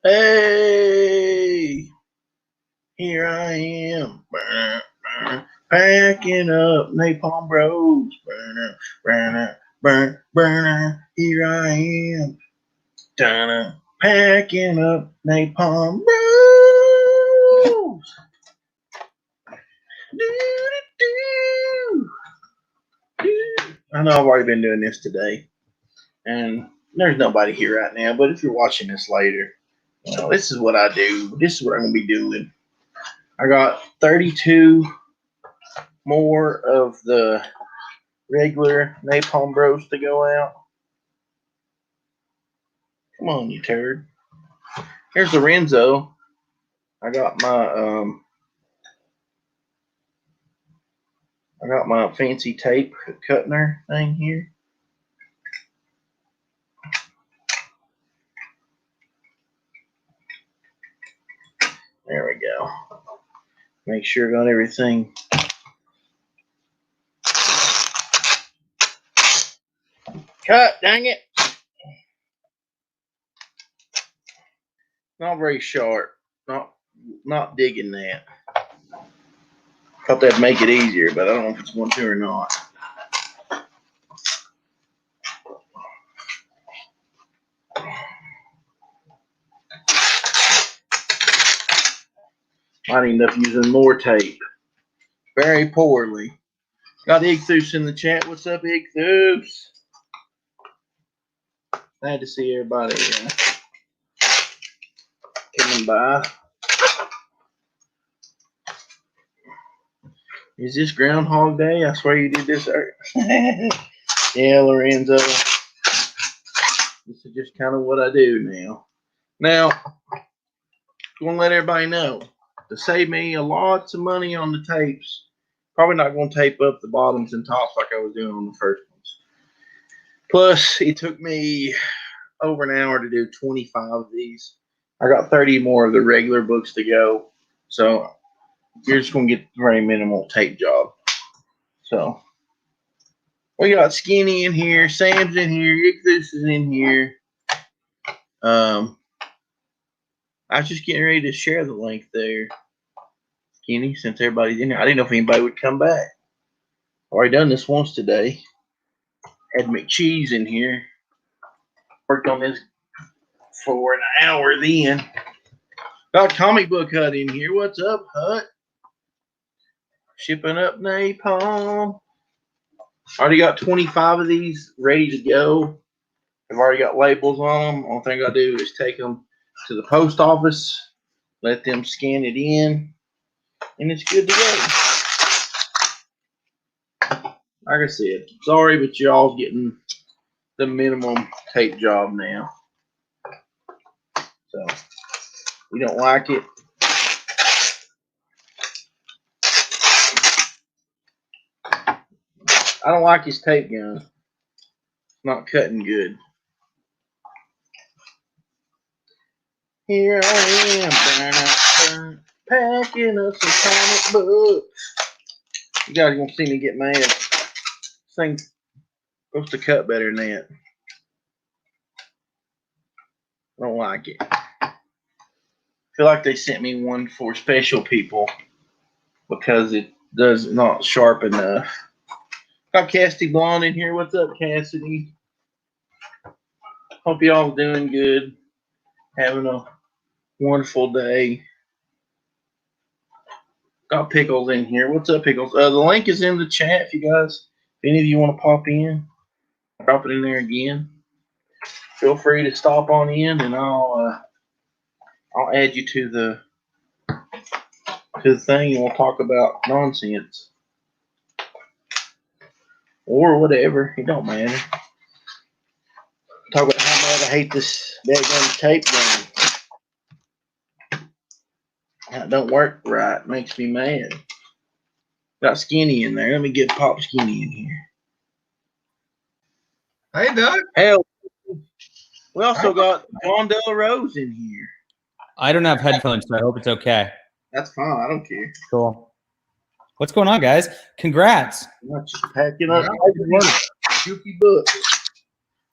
Hey, here I am, packing up Napalm Bros. Here I am, packing up Napalm Bros. I know I've already been doing this today, and there's nobody here right now. But if you're watching this later, this is what I do. This is what I'm gonna be doing. I got 32 more of the regular Napalm Bros to go out. Come on, you turd. Here's the Renzo. I got my fancy tape cutner thing here. There we go. Make sure I got everything. Cut, dang it. Not very sharp. Not digging that. Thought that'd make it easier, but I don't know if it's going to or not. Might end up using more tape. Very poorly. Got Igthus in the chat. What's up, Igthus? Glad to see everybody coming by. Is this Groundhog Day? I swear you did this. Yeah, Lorenzo. This is just kind of what I do now. Now, I'm going to let everybody know. To save me lots of money on the tapes, probably not going to tape up the bottoms and tops like I was doing on the first ones. Plus, it took me over an hour to do 25 of these. I got 30 more of the regular books to go. So, you're just going to get a very minimal tape job. So, we got Skinny in here, Sam's in here, Igthus is in here. I was just getting ready to share the link there, Skinny, since everybody's in here. I didn't know if anybody would come back. Already done this once today. Had McCheese in here. Worked on this for an hour then. Got Comic Book Hut in here. What's up, Hut? Shipping up Napalm. Already got 25 of these ready to go. I've already got labels on them. Only thing I do is take them to the post office, let them scan it in, and it's good to go. Like I said, sorry, but y'all getting the minimum tape job now. So, we don't like it. I don't like his tape gun. It's not cutting good. Here I am, packing up some comic books. You guys won't see me get mad. This thing's supposed to cut better than that. I don't like it. I feel like they sent me one for special people because it does not sharp enough. Got Cassidy Blonde in here. What's up, Cassidy? Hope y'all doing good. Having a wonderful day. Got Pickles in here. What's up, Pickles? The link is in the chat if you guys, if any of you want to pop in, drop it in there again. Feel free to stop on in, and I'll add you to the thing, and we'll talk about nonsense or whatever. It don't matter. Talk about how bad I hate this daggone tape gun. It don't work right. It makes me mad. Got Skinny in there. Let me get Pop Skinny in here. Hey, Doug. Hell, we also got Juan De La Rose in here. I don't have headphones, so I hope it's okay. That's fine. I don't care. Cool. What's going on, guys? Congrats. I'm just packing up Juki books.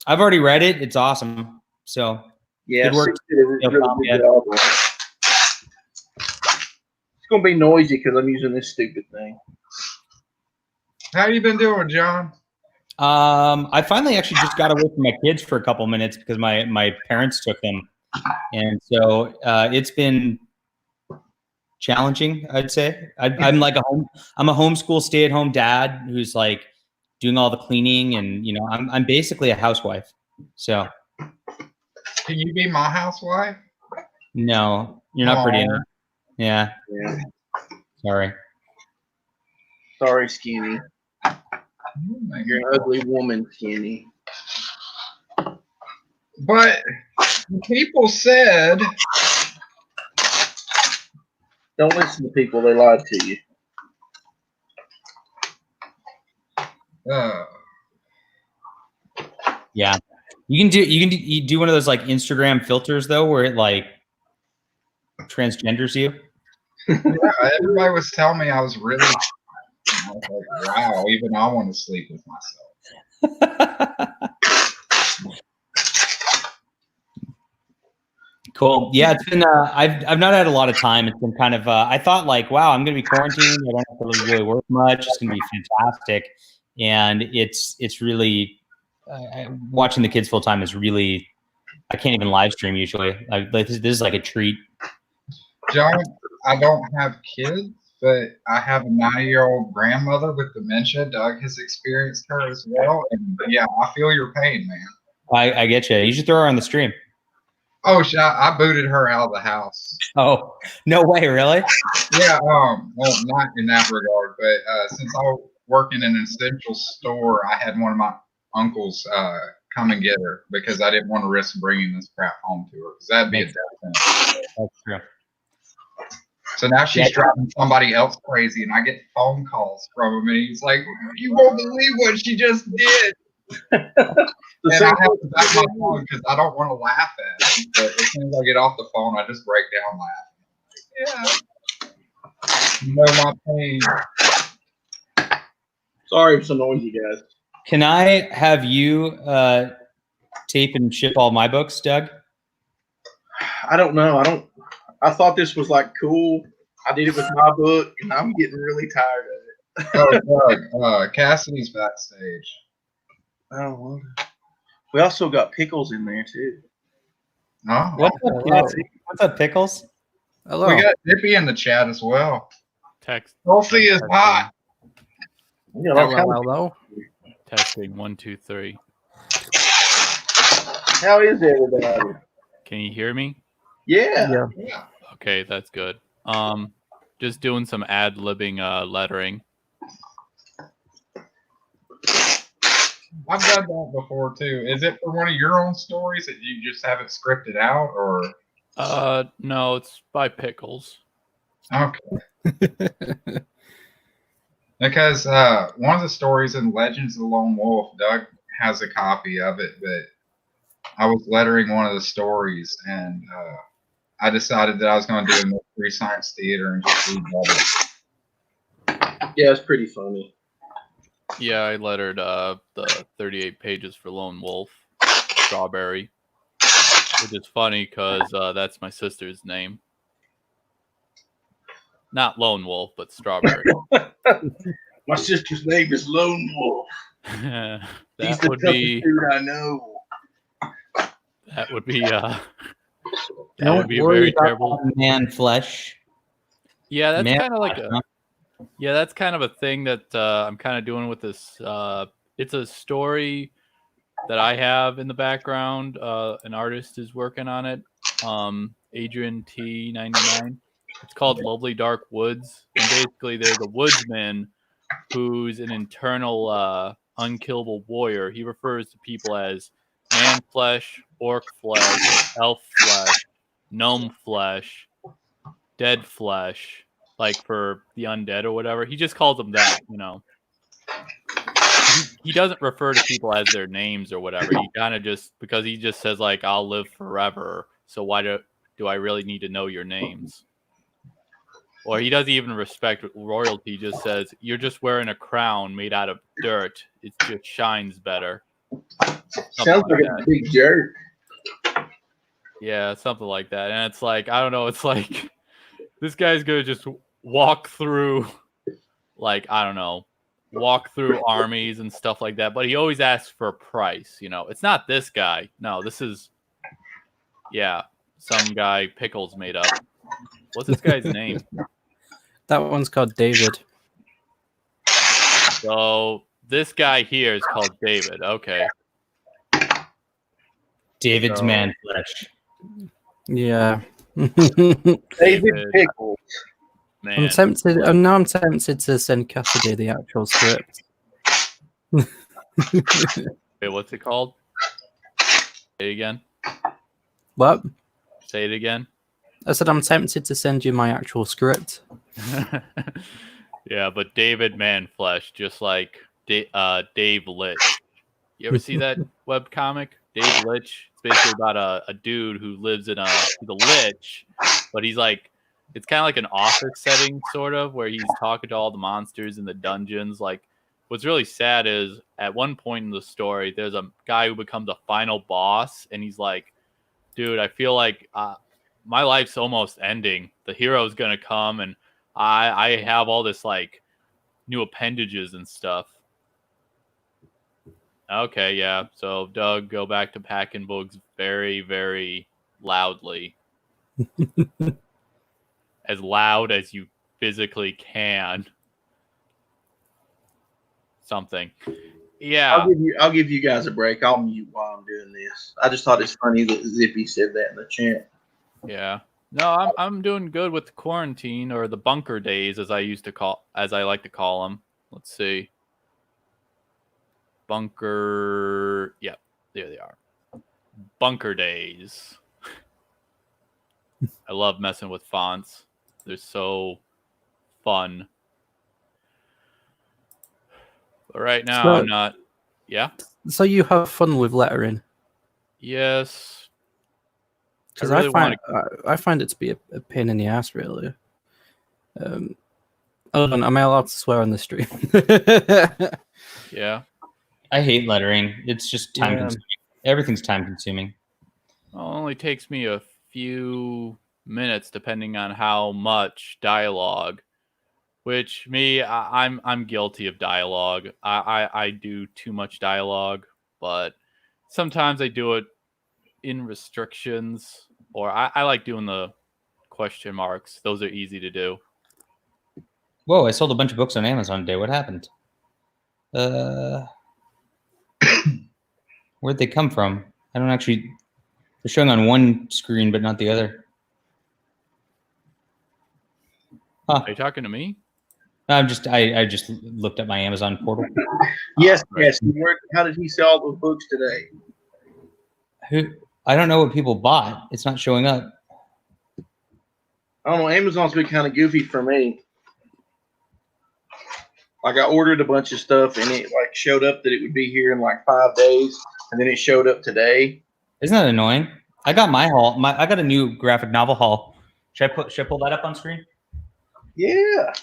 I've already read it. It's awesome. So Yeah, Good work. 6 did a really good job. It's gonna be noisy because I'm using this stupid thing. How you been doing, John? I finally actually just got away from my kids for a couple minutes because my parents took them, and so it's been challenging. I'd say I'm like I'm a homeschool stay-at-home dad who's like doing all the cleaning, and I'm basically a housewife. So Can you be my housewife? no, you're not pretty enough. Yeah. Sorry. Sorry, Skinny. You're an ugly woman, Skinny. But people said, don't listen to people; they lied to you. Yeah, you can do one of those like Instagram filters though, where it like transgenders you. Yeah, everybody was telling me I was really. I was like, wow, even I want to sleep with myself. Cool. Yeah, it's been. I've not had a lot of time. It's been kind of. I thought like, wow, I'm going to be quarantined. I don't have to really work much. It's going to be fantastic, and it's really watching the kids full time is really. I can't even live stream usually. This is like a treat. John, I don't have kids, but I have a 90-year-old grandmother with dementia. Doug has experienced her as well, and yeah, I feel your pain, man. I get you. You should throw her on the stream. Oh, I booted her out of the house. Oh, no way, really? Yeah, well, not in that regard, but since I was working in an essential store, I had one of my uncles come and get her because I didn't want to risk bringing this crap home to her because that'd be a death sentence. That's true. So now she's driving somebody else crazy, and I get phone calls from him, and he's like, "You won't believe what she just did." And I have to back my phone because I don't want to laugh at it. But as soon as I get off the phone, I just break down laughing. Yeah. You know my pain. Sorry if it's annoying you guys. Can I have you tape and ship all my books, Doug? I don't know. I thought this was like cool. I did it with my book, and I'm getting really tired of it. Oh, Doug, Cassidy's backstage. Oh, well. We also got Pickles in there too. Oh, what's up, Pickles? Hello. We got Dippy in the chat as well. Text. Tulsi is hot. Hello. Testing 1, 2, 3. How is everybody? Can you hear me? Yeah. Okay, that's good. Just doing some ad-libbing lettering. I've done that before too. Is it for one of your own stories that you just haven't scripted out, or? No, it's by Pickles. Okay. Because one of the stories in Legends of the Lone Wolf, Doug has a copy of it, but I was lettering one of the stories, and I decided that I was going to do a mystery science theater and just read it. Yeah, it's pretty funny. Yeah, I lettered the 38 pages for Lone Wolf, Strawberry, which is funny because that's my sister's name. Not Lone Wolf, but Strawberry. My sister's name is Lone Wolf. He's the toughest dude I know. That would be that would be very terrible. Man flesh. Yeah, that's kind of like that's kind of a thing that I'm kind of doing with this. It's a story that I have in the background. An artist is working on it. Adrian T99. It's called Lovely Dark Woods, and basically there's a woodsman who's an internal unkillable warrior. He refers to people as man flesh, orc flesh, elf flesh, gnome flesh, dead flesh, like for the undead or whatever. He just calls them that, He doesn't refer to people as their names or whatever. He kind of just, because he just says like, I'll live forever, so why do I really need to know your names? Or he doesn't even respect royalty. He just says, you're just wearing a crown made out of dirt. It just shines better. Sounds like a big jerk. Yeah, something like that. And it's like, I don't know, it's like this guy's gonna just walk through, like, I don't know, walk through armies and stuff like that. But he always asks for a price, you know. It's not this guy. No, this is, yeah, some guy Pickles made up. What's this guy's name? That one's called David. So this guy here is called David. Okay. David's So- man flesh. Yeah. David Pickles. Man. I'm tempted. Now I'm tempted to send Cassidy the actual script. Wait, what's it called? Say it again. What? Say it again. I said I'm tempted to send you my actual script. Yeah, but David Manflesh, just like Dave Litch. You ever see that web comic? Dave Litch. It's basically about a dude who lives in he's a lich, but he's like, it's kind of like an office setting, sort of, where he's talking to all the monsters in the dungeons. Like, what's really sad is at one point in the story, there's a guy who becomes a final boss, and he's like, dude, I feel like my life's almost ending. The hero's gonna come, and I have all this like new appendages and stuff. Okay, yeah. So Doug, go back to packing books very, very loudly. As loud as you physically can. Something. Yeah. I'll give you guys a break. I'll mute while I'm doing this. I just thought it's funny that Zippy said that in the chat. Yeah. No, I'm doing good with the quarantine, or the bunker days, as I like to call them. Let's see. Bunker. Yep, there they are. Bunker days. I love messing with fonts. They're so fun. But right now, I'm not. Yeah. So you have fun with lettering? Yes. Because really I find it to be a pain in the ass, really. Hold on, am I allowed to swear on the stream? Yeah. I hate lettering. It's just time Yeah. consuming. Everything's time consuming. Well, it only takes me a few minutes, depending on how much dialogue. Which I'm guilty of dialogue. I do too much dialogue, but sometimes I do it in restrictions, or I like doing the question marks. Those are easy to do. Whoa, I sold a bunch of books on Amazon today. What happened? Where'd they come from? I don't actually... They're showing on one screen, but not the other. Huh. Are you talking to me? I just looked at my Amazon portal. Yes, right. yes. How did he sell those books today? I don't know what people bought. It's not showing up. I don't know. Amazon's been kind of goofy for me. Like, I ordered a bunch of stuff, and it like showed up that it would be here in like 5 days, and then it showed up today. Isn't that annoying? I got my haul. I got a new graphic novel haul. Should I pull that up on screen? Yeah.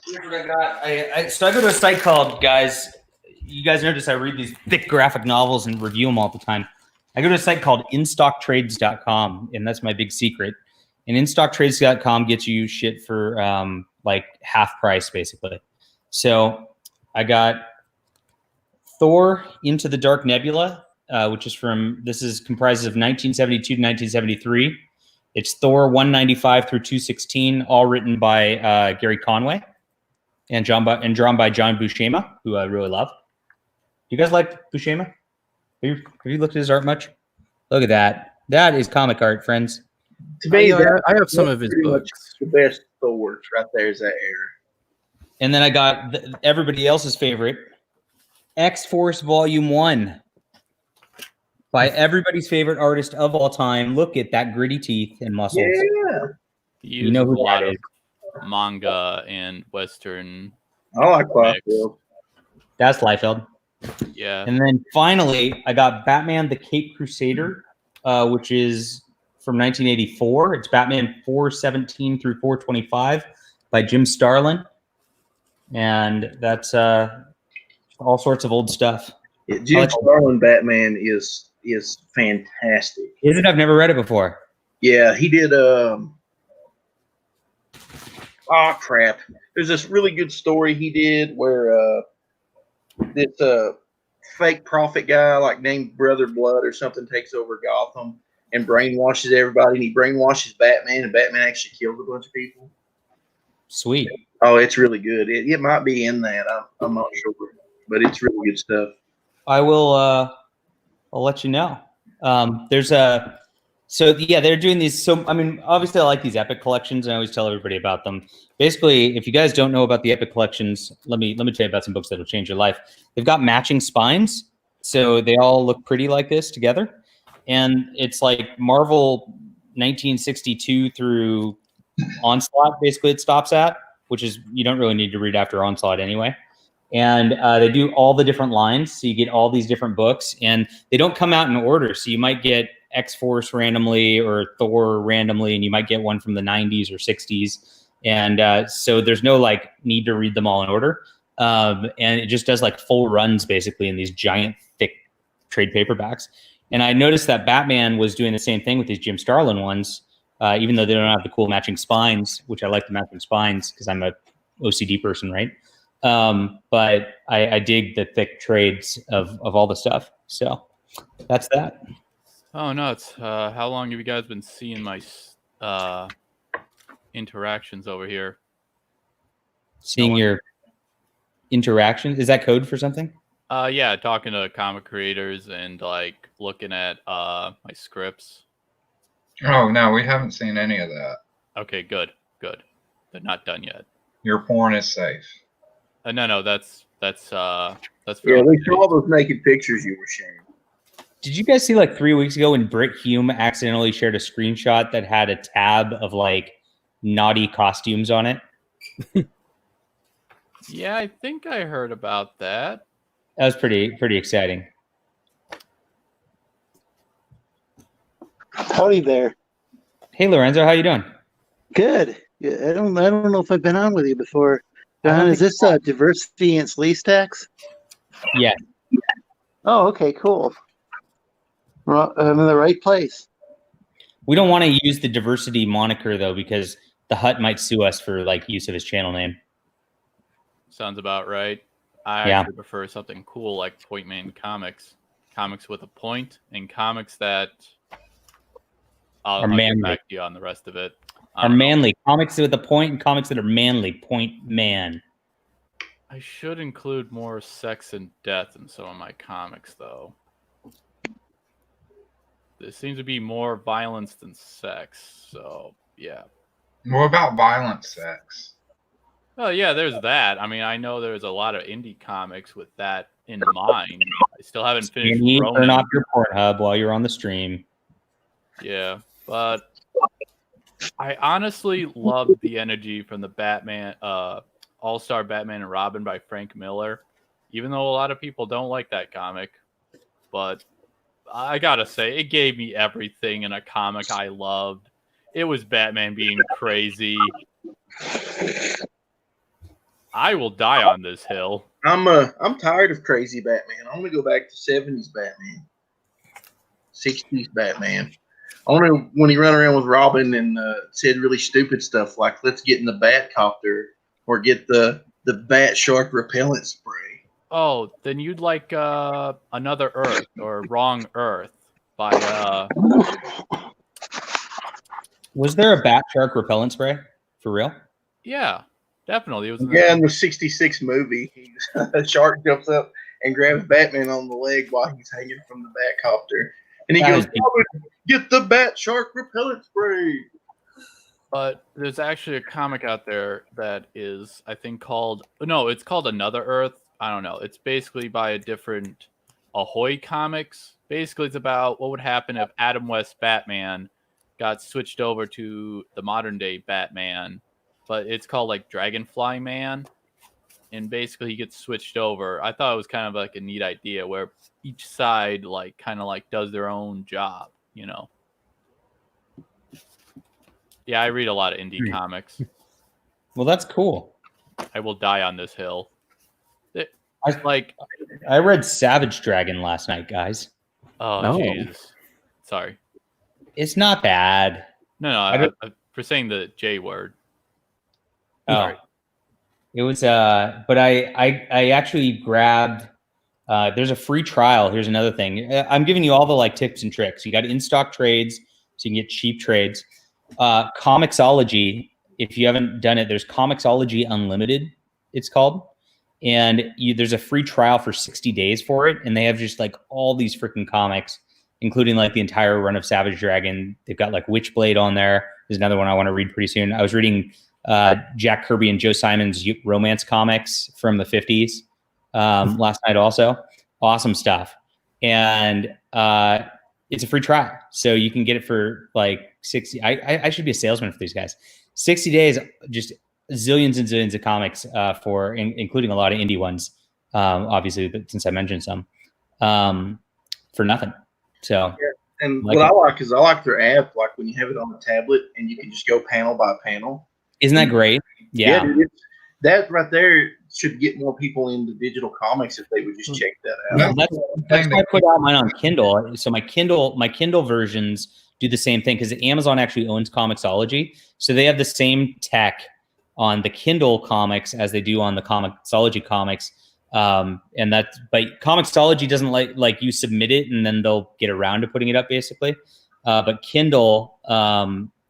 Here's what I got. So I go to a site called, guys, you guys notice I read these thick graphic novels and review them all the time. I go to a site called instocktrades.com, and that's my big secret. And instocktrades.com gets you shit for like half price, basically. So I got Thor Into the Dark Nebula, which is comprises of 1972 to 1973. It's Thor 195 through 216, all written by Gary Conway and drawn by John Buscema, who I really love. You guys like Buscema? Have you looked at his art much? Look at that. That is comic art, friends. To me, I have some of his pretty much books. the best Thors right there is that era. And then I got everybody else's favorite, X-Force Volume 1 by everybody's favorite artist of all time. Look at that gritty teeth and muscles. Yeah. You know know who a lot that of is. manga and Western. I like Mix. Liefeld. That's Liefeld. Yeah. And then finally, I got Batman the Caped Crusader, which is from 1984. It's Batman 417 through 425 by Jim Starlin. And that's all sorts of old stuff. Jim Starlin Batman is fantastic. Is it? I've never read it before. Yeah, he did. Crap! There's this really good story he did where this fake prophet guy, like named Brother Blood or something, takes over Gotham and brainwashes everybody. And he brainwashes Batman, and Batman actually kills a bunch of people. Sweet. Oh, it's really good. It might be in that. I'm not sure, but it's really good stuff. I will. I'll let you know. There's a. So yeah, they're doing these. So I mean, obviously, I like these Epic collections, and I always tell everybody about them. Basically, if you guys don't know about the Epic collections, let me tell you about some books that will change your life. They've got matching spines, so they all look pretty like this together, and it's like Marvel 1962 through Onslaught. Basically, it stops at, which is you don't really need to read after Onslaught anyway. And they do all the different lines, so you get all these different books, and they don't come out in order. So you might get X-Force randomly or Thor randomly, and you might get one from the 90s or 60s. And so there's no like need to read them all in order. And it just does like full runs basically in these giant, thick trade paperbacks. And I noticed that Batman was doing the same thing with these Jim Starlin ones, even though they don't have the cool matching spines, which I like the matching spines because I'm a OCD person, right? But I dig the thick trades of all the stuff. So that's that. Oh, nuts. How long have you guys been seeing my interactions over here? Seeing your interactions? Is that code for something? Yeah, talking to comic creators and like looking at my scripts. Oh no, we haven't seen any of that. Okay, good. They're not done yet. Your porn is safe. No, that's Yeah, they saw those naked pictures you were sharing. Did you guys see like 3 weeks ago when Britt Hume accidentally shared a screenshot that had a tab of like naughty costumes on it? Yeah, I think I heard about that. That was pretty exciting. Howdy there. Hey Lorenzo, how you doing? Good. Yeah, I don't know if I've been on with you before. Don, is this diversity and sleaze tax? Yeah. Oh, okay, cool. Well, I'm in the right place. We don't want to use the diversity moniker though, because the Hut might sue us for like use of his channel name. Sounds about right. I actually prefer something cool like Point Man Comics. Comics with a point, and comics that I'll get back to you on the rest of it. Are manly. Comics with a point and comics that are manly. Point man. I should include more sex and death in some of my comics, though. There seems to be more violence than sex, so yeah. What about violent sex? Oh yeah, there's that. I mean, I know there's a lot of indie comics with that in mind. I still haven't finished. Turn off your Pornhub while you're on the stream. Yeah, but I honestly love the energy from the Batman, All-Star Batman and Robin by Frank Miller. Even though a lot of people don't like that comic, but I gotta say, it gave me everything in a comic I loved. It was Batman being crazy. I will die on this hill. I'm tired of crazy Batman. I want to go back to 70s Batman, 60s Batman. Only when he ran around with Robin and said really stupid stuff like "Let's get in the Batcopter" or get the Bat Shark repellent spray. Oh, then you'd like Another Earth or Wrong Earth by Was there a Bat Shark repellent spray for real? Yeah, definitely. It was in the '66 movie. A shark jumps up and grabs Batman on the leg while he's hanging from the Batcopter, and he goes, "Get the Bat Shark repellent spray." But there's actually a comic out there that is, I think, it's called Another Earth. I don't know. It's basically by a different Ahoy Comics. Basically, it's about what would happen if Adam West Batman got switched over to the modern day Batman, but it's called like Dragonfly Man. And basically he gets switched over. I thought it was kind of like a neat idea where each side like kind of like does their own job, you know? Yeah, I read a lot of indie comics. Well, that's cool. I will die on this hill. I read Savage Dragon last night, guys. Oh, No. Jesus. Sorry. It's not bad. No, I for saying the J word. Oh, Sorry. it was. But I actually grabbed. There's a free trial. Here's another thing. I'm giving you all the like tips and tricks. You got in stock trades, so you can get cheap trades. Comixology. If you haven't done it, there's Comixology Unlimited. It's called, and there's a free trial for 60 days for it, and they have just like all these freaking comics, including like the entire run of Savage Dragon. They've got like Witchblade on there. There's another one I want to read pretty soon. I was reading Jack Kirby and Joe Simon's romance comics from the 50s last night also. Awesome stuff. And it's a free trial. So you can get it for like 60. I should be a salesman for these guys. 60 days, just zillions and zillions of comics including a lot of indie ones, obviously, since I mentioned some, for nothing. So, and what I like is I like their app, like when you have it on the tablet and you can just go panel by panel. Isn't that great? Yeah, dude, that right there should get more people into digital comics if they would just check that out. That's why I put out mine on Kindle. So my Kindle versions do the same thing because Amazon actually owns Comixology, so they have the same tech on the Kindle comics as they do on the Comixology comics. But Comixology doesn't like you submit it and then they'll get around to putting it up basically. But Kindle,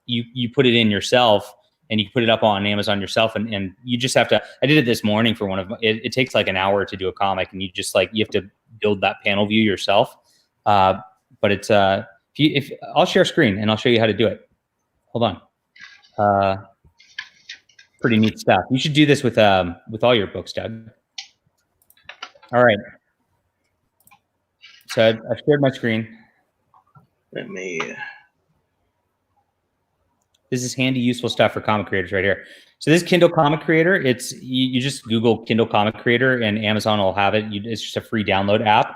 you put it in yourself and you can put it up on Amazon yourself. And you just have to, I did it this morning for one of it takes like an hour to do a comic and you just like, you have to build that panel view yourself. But it's, if I'll share screen and I'll show you how to do it. Hold on. Pretty neat stuff. You should do this with all your books, Doug. All right. So I've shared my screen. Let me. This is handy, useful stuff for comic creators right here. So this Kindle Comic Creator, it's you just Google Kindle Comic Creator and Amazon will have it. It's just a free download app.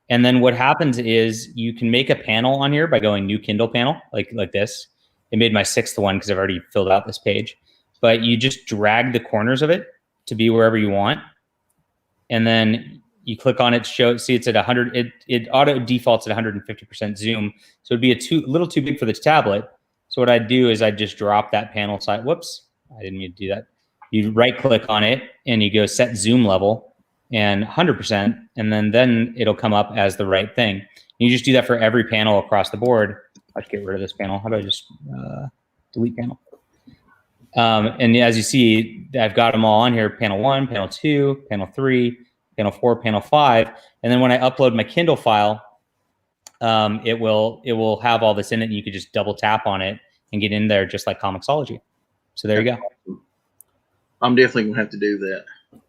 And then what happens is you can make a panel on here by going new Kindle panel, like this. It made my 6th one because I've already filled out this page. But you just drag the corners of it to be wherever you want. And then you click on it, see it's at 100, it auto defaults at 150% zoom. So it'd be a little too big for the tablet. So what I'd do is I'd just drop that panel side. Whoops, I didn't mean to do that. You right click on it and you go set zoom level and 100%. And then it'll come up as the right thing. You just do that for every panel across the board. I'll get rid of this panel. How do I just delete panel? And as you see, I've got them all on here, panel 1, panel 2, panel 3, panel 4, panel 5. And then when I upload my Kindle file, it will have all this in it and you could just double tap on it and get in there just like Comixology. So there you go. I'm definitely gonna have to do that.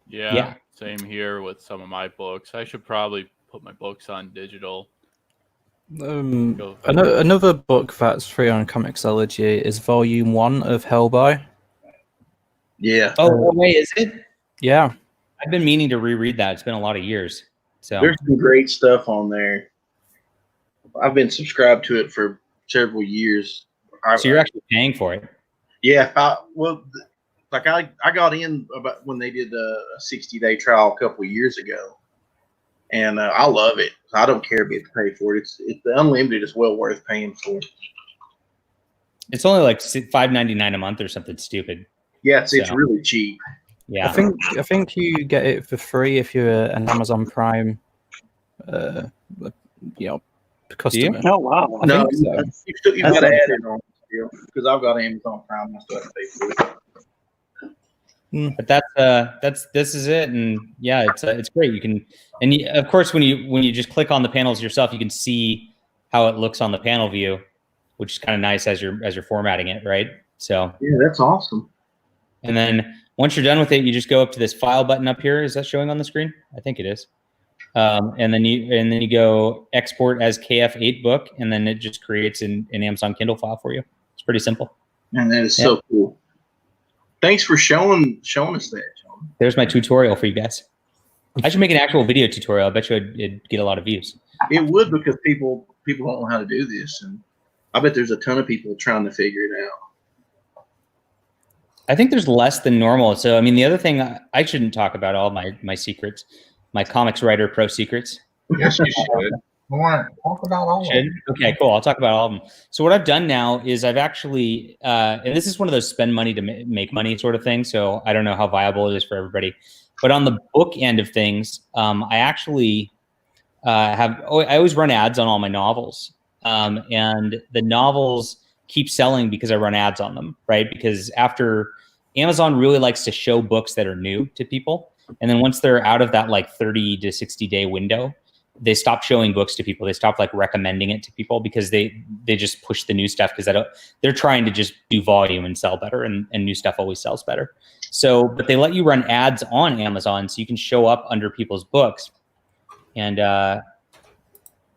Yeah. Same here with some of my books. I should probably put my books on digital. Another book that's free on Comixology is Volume 1 of Hellboy. Yeah. Oh, wait, is it? Yeah. I've been meaning to reread that. It's been a lot of years. So there's some great stuff on there. I've been subscribed to it for several years. So you're actually paying for it? Yeah. I got in about when they did a 60-day trial a couple of years ago, and I love it. I don't care if you have to pay for it. It's the unlimited is well worth paying for. It's only like $5.99 a month or something stupid. Yeah, it's really cheap. Yeah, I think you get it for free if you're an Amazon Prime, customer. Oh wow! I think so. You've got to add it on still because I've got Amazon Prime. I still have to pay for it. But this is it, and yeah, it's great. You can, and of course when you just click on the panels yourself, you can see how it looks on the panel view, which is kind of nice as you're formatting it, right? So yeah, that's awesome. And then once you're done with it, you just go up to this file button up here. Is that showing on the screen? I think it is. And then you go export as KF8 book, and then it just creates an Amazon Kindle file for you. It's pretty simple. And that is so cool. Thanks for showing us that, John. There's my tutorial for you guys. I should make an actual video tutorial. I bet you it'd get a lot of views. It would, because people don't know how to do this, and I bet there's a ton of people trying to figure it out. I think there's less than normal. So, I mean, the other thing, I shouldn't talk about all my secrets, my comics writer pro secrets. Yes, you should. I want to talk about all of them. Okay, cool. I'll talk about all of them. So what I've done now is I've actually, and this is one of those spend money to make money sort of thing. So I don't know how viable it is for everybody. But on the book end of things, I actually I always run ads on all my novels. And the novels keep selling because I run ads on them, right? Because after Amazon really likes to show books that are new to people. And then once they're out of that like 30 to 60 day window, they stop showing books to people. They stop like recommending it to people because they just push the new stuff because they're trying to just do volume and sell better, and new stuff always sells better. So, but they let you run ads on Amazon so you can show up under people's books. And let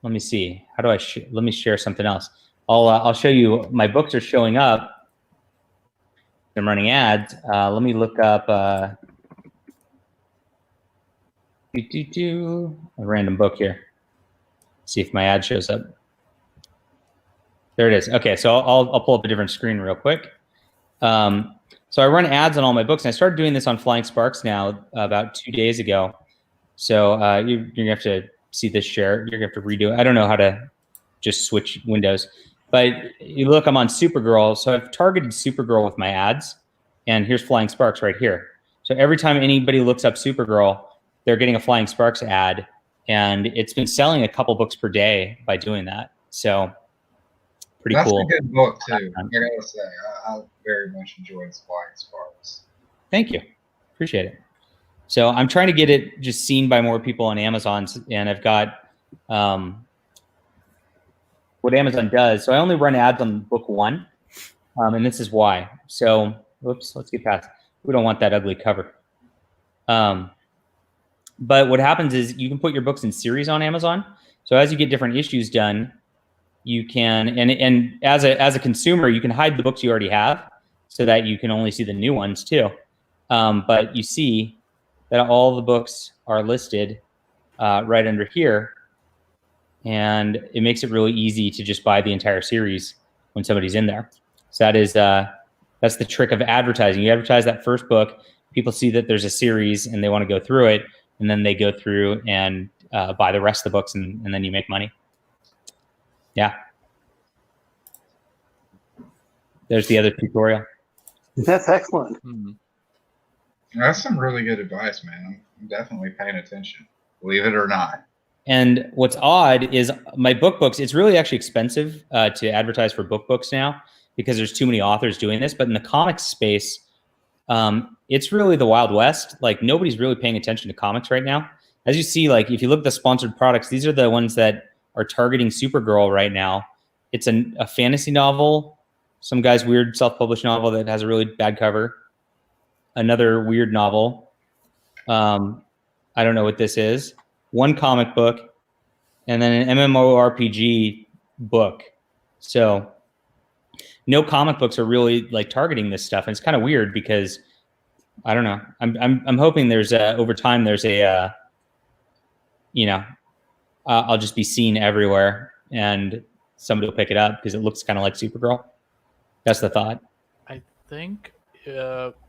me see, how do I let me share something else. I'll show you my books are showing up. I'm running ads. Let me look up a random book here. See if my ad shows up. There it is. Okay, so I'll pull up a different screen real quick. So I run ads on all my books, and I started doing this on Flying Sparks now about 2 days ago. So you're gonna have to see this share. You're gonna have to redo it. I don't know how to just switch windows, but you look, I'm on Supergirl. So I've targeted Supergirl with my ads, and here's Flying Sparks right here. So every time anybody looks up Supergirl, they're getting a Flying Sparks ad, and it's been selling a couple books per day by doing that. So pretty cool. That's a good book too. I gotta say, I very much enjoyed Flying Sparks. Thank you, appreciate it. So I'm trying to get it just seen by more people on Amazon, and I've got what Amazon does. So I only run ads on book 1, and this is why. So, whoops, let's get past. We don't want that ugly cover. But what happens is you can put your books in series on Amazon. So as you get different issues done, you can, and as a consumer, you can hide the books you already have so that you can only see the new ones too. But you see that all the books are listed right under here, and it makes it really easy to just buy the entire series when somebody's in there. So that is that's the trick of advertising. You advertise that first book, people see that there's a series and they want to go through it, and then they go through and buy the rest of the books, and then you make money. Yeah. There's the other tutorial. That's excellent. Hmm. That's some really good advice, man. I'm definitely paying attention, believe it or not. And what's odd is my books, it's really actually expensive to advertise for books now because there's too many authors doing this. But in the comics space, it's really the Wild West. Like nobody's really paying attention to comics right now. As you see, like if you look at the sponsored products, these are the ones that are targeting Supergirl right now. It's a fantasy novel, some guy's weird self-published novel that has a really bad cover, another weird novel. I don't know what this is. One comic book, and then an MMORPG book. So no comic books are really like targeting this stuff, and it's kind of weird because I don't know. I'm hoping there's over time there's a I'll just be seen everywhere and somebody will pick it up because it looks kind of like Supergirl. That's the thought. I think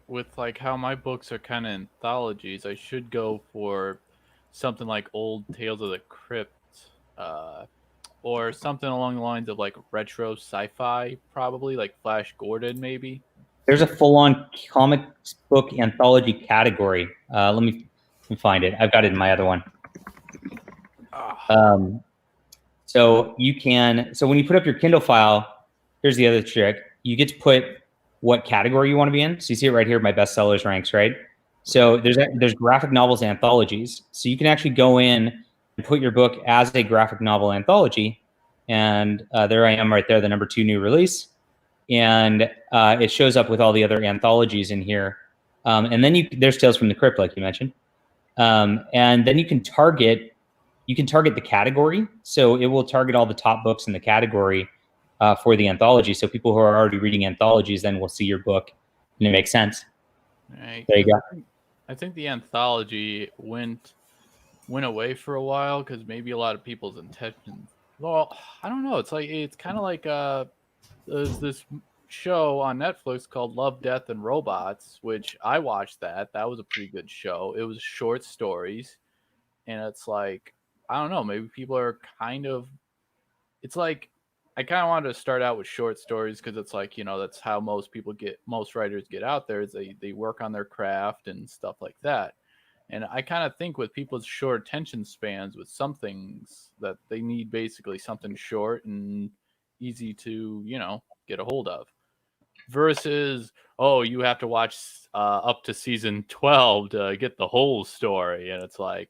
with like how my books are kind of anthologies, I should go for something like old Tales of the Crypt, or something along the lines of like retro sci-fi, probably like Flash Gordon, maybe. There's a full-on comic book anthology category. Let me find it. I've got it in my other one. So you can. So when you put up your Kindle file, here's the other trick. You get to put what category you want to be in. So you see it right here, my bestsellers ranks, right? So there's graphic novels anthologies. So you can actually go in and put your book as a graphic novel anthology. And there I am right there, the #2 new release. And it shows up with all the other anthologies in here. And then there's Tales from the Crypt, like you mentioned. And then you can target the category. So it will target all the top books in the category for the anthology. So people who are already reading anthologies then will see your book and it makes sense. Right. There you go. I think the anthology went away for a while because maybe a lot of people's intentions. Well, I don't know. It's kind of like there's this show on Netflix called Love, Death, and Robots, which I watched. That was a pretty good show. It was short stories, And it's like, I don't know, maybe people are kind of, it's like, I kind of wanted to start out with short stories because it's like, that's how most writers get out there is they work on their craft and stuff like that. And I kind of think with people's short attention spans with some things that they need basically something short and easy to, get a hold of. Versus, oh, you have to watch up to season 12 to get the whole story. And it's like,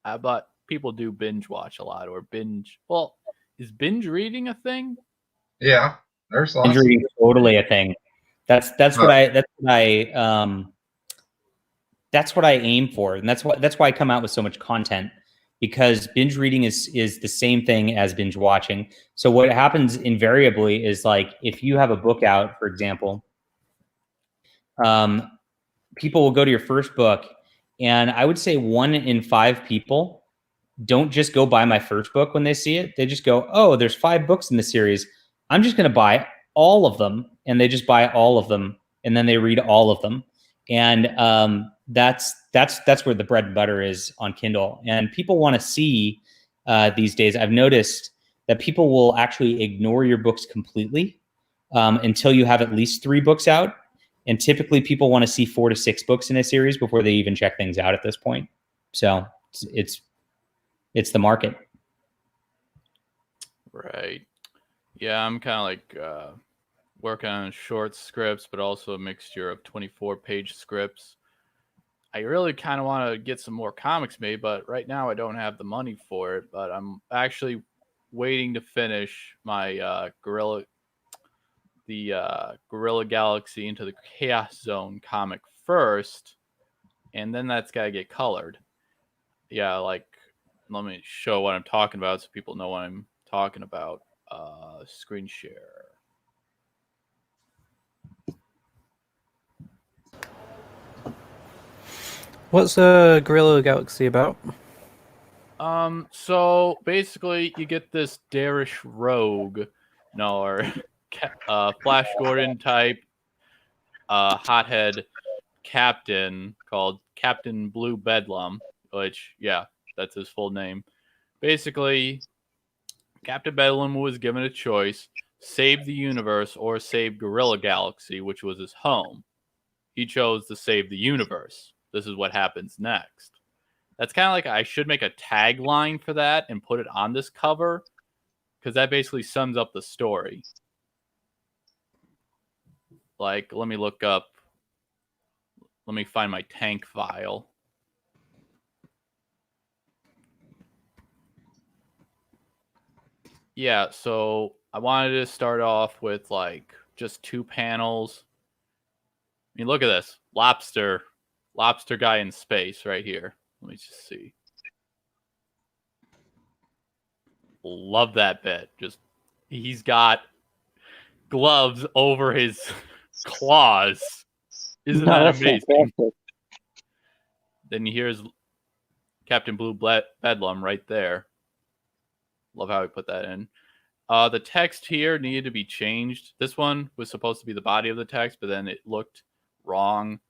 but people do binge watch a lot or binge. Well, is binge reading a thing? Yeah, there's lots. Binge reading is totally a thing. That's what I aim for, and that's why I come out with so much content, because binge reading is the same thing as binge watching. So what happens invariably is, like, if you have a book out, for example, people will go to your first book, and I would say 1 in 5 people don't just go buy my first book when they see it. They just go, oh, there's 5 books in the series. I'm just going to buy all of them. And they just buy all of them. And then they read all of them. And that's where the bread and butter is on Kindle. And people want to see these days. I've noticed that people will actually ignore your books completely until you have at least 3 books out. And typically people want to see 4 to 6 books in a series before they even check things out at this point. So it's the market. Right. Yeah, I'm kind of like working on short scripts, but also a mixture of 24-page scripts. I really kind of want to get some more comics made, but right now I don't have the money for it. But I'm actually waiting to finish my Gorilla Galaxy Into the Chaos Zone comic first, and then that's got to get colored. Yeah, like, let me show what I'm talking about so people know what I'm talking about. Screen share. What's Gorilla Galaxy about? So basically, you get this Darish rogue, Flash Gordon type, hothead captain called Captain Blue Bedlam, which, yeah, that's his full name. Basically, Captain Bedlam was given a choice: save the universe or save Gorilla Galaxy, which was his home. He chose to save the universe. This is what happens next. That's kind of like, I should make a tagline for that and put it on this cover, because that basically sums up the story. Like, let me find my tank file. Yeah, so I wanted to start off with like just 2 panels. I mean, look at this. Lobster guy in space right here. Let me just see. Love that bit. Just, he's got gloves over his claws. Isn't that amazing? Fantastic. Then here's Captain Blue Bedlam right there. Love how he put that in. The text here needed to be changed. This one was supposed to be the body of the text, but then it looked wrong.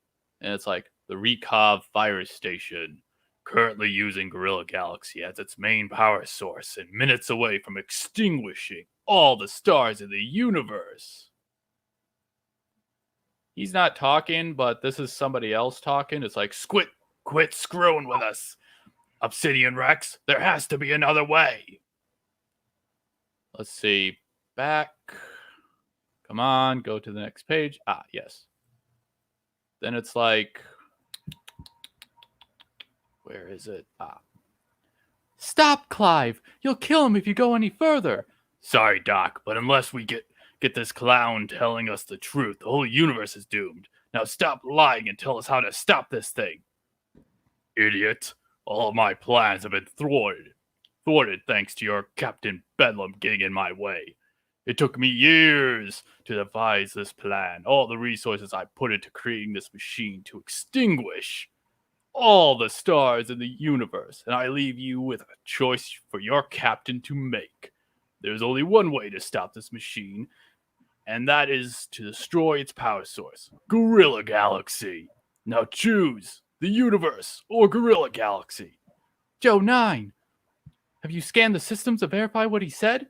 And it's like, the Rekov Fire Station, currently using Gorilla Galaxy as its main power source and minutes away from extinguishing all the stars in the universe. He's not talking, but this is somebody else talking. It's like, quit screwing with us, Obsidian Rex. There has to be another way. Let's see. Back. Come on, go to the next page. Ah, yes. Then it's like, where is it? Ah. Stop, Clive. You'll kill him if you go any further. Sorry, Doc, but unless we get this clown telling us the truth, the whole universe is doomed. Now stop lying and tell us how to stop this thing. Idiot. All of my plans have been thwarted thanks to your Captain Bedlam getting in my way. It took me years to devise this plan, all the resources I put into creating this machine to extinguish all the stars in the universe, and I leave you with a choice for your captain to make. There's only one way to stop this machine, and that is to destroy its power source, Gorilla Galaxy. Now choose. the universe, or Gorilla Galaxy. Joe 9, have you scanned the systems to verify what he said?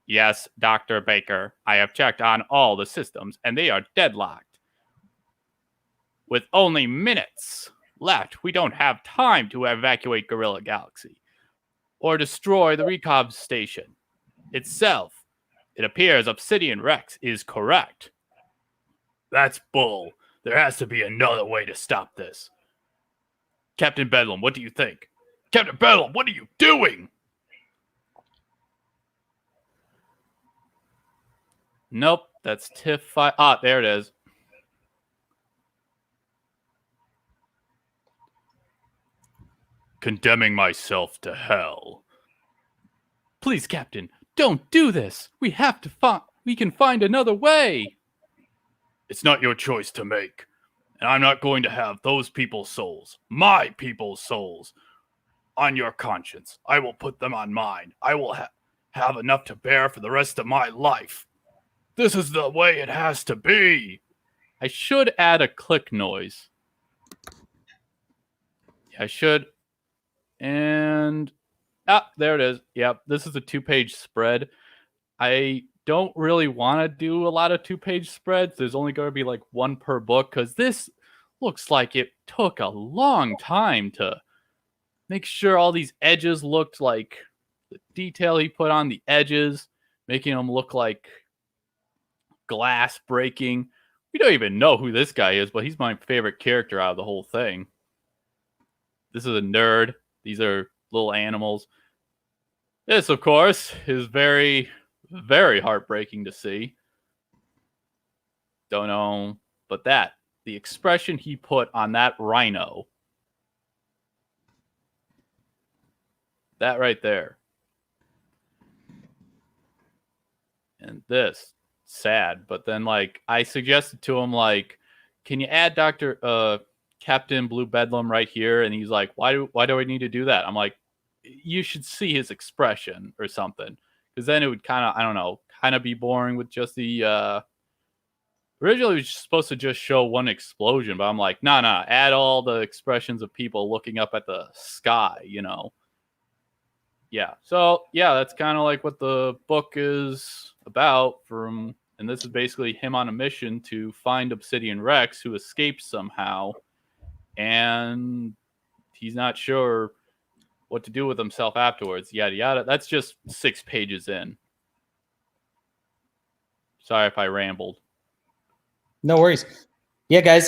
Yes, Dr. Baker. I have checked on all the systems, and they are deadlocked. With only minutes left, we don't have time to evacuate Gorilla Galaxy or destroy the recon station itself. It appears Obsidian Rex is correct. That's bull. There has to be another way to stop this. Captain Bedlam, what do you think? Captain Bedlam, what are you doing? Nope, that's TIFF 5. Ah, there it is. Condemning myself to hell. Please, Captain, don't do this. We have to we can find another way. It's not your choice to make. And I'm not going to have those people's souls, my people's souls, on your conscience. I will put them on mine. I will have enough to bear for the rest of my life. This is the way it has to be. I should add a click noise. Yeah, I should. And there it is. Yep, this is a 2-page spread. I don't really want to do a lot of 2-page spreads. There's only going to be like one per book because this looks like it took a long time to make sure all these edges looked like the detail he put on the edges, making them look like glass breaking. We don't even know who this guy is, but he's my favorite character out of the whole thing. This is a nerd. These are little animals. This, of course, is very, very heartbreaking to see. Don't know, but the expression he put on that rhino, that right there. And this, sad. But then, like, I suggested to him, like, can you add Captain Blue Bedlam right here? And he's like, why do I need to do that? I'm like, you should see his expression or something. Because then it would kind of, I don't know, kind of be boring with just the, originally it was supposed to just show one explosion, but I'm like, nah, add all the expressions of people looking up at the sky, you know? Yeah, so, yeah, that's kind of like what the book is about and this is basically him on a mission to find Obsidian Rex, who escapes somehow, and he's not sure what to do with himself afterwards, yada, yada. That's just 6 pages in. Sorry if I rambled. No worries. Yeah, guys.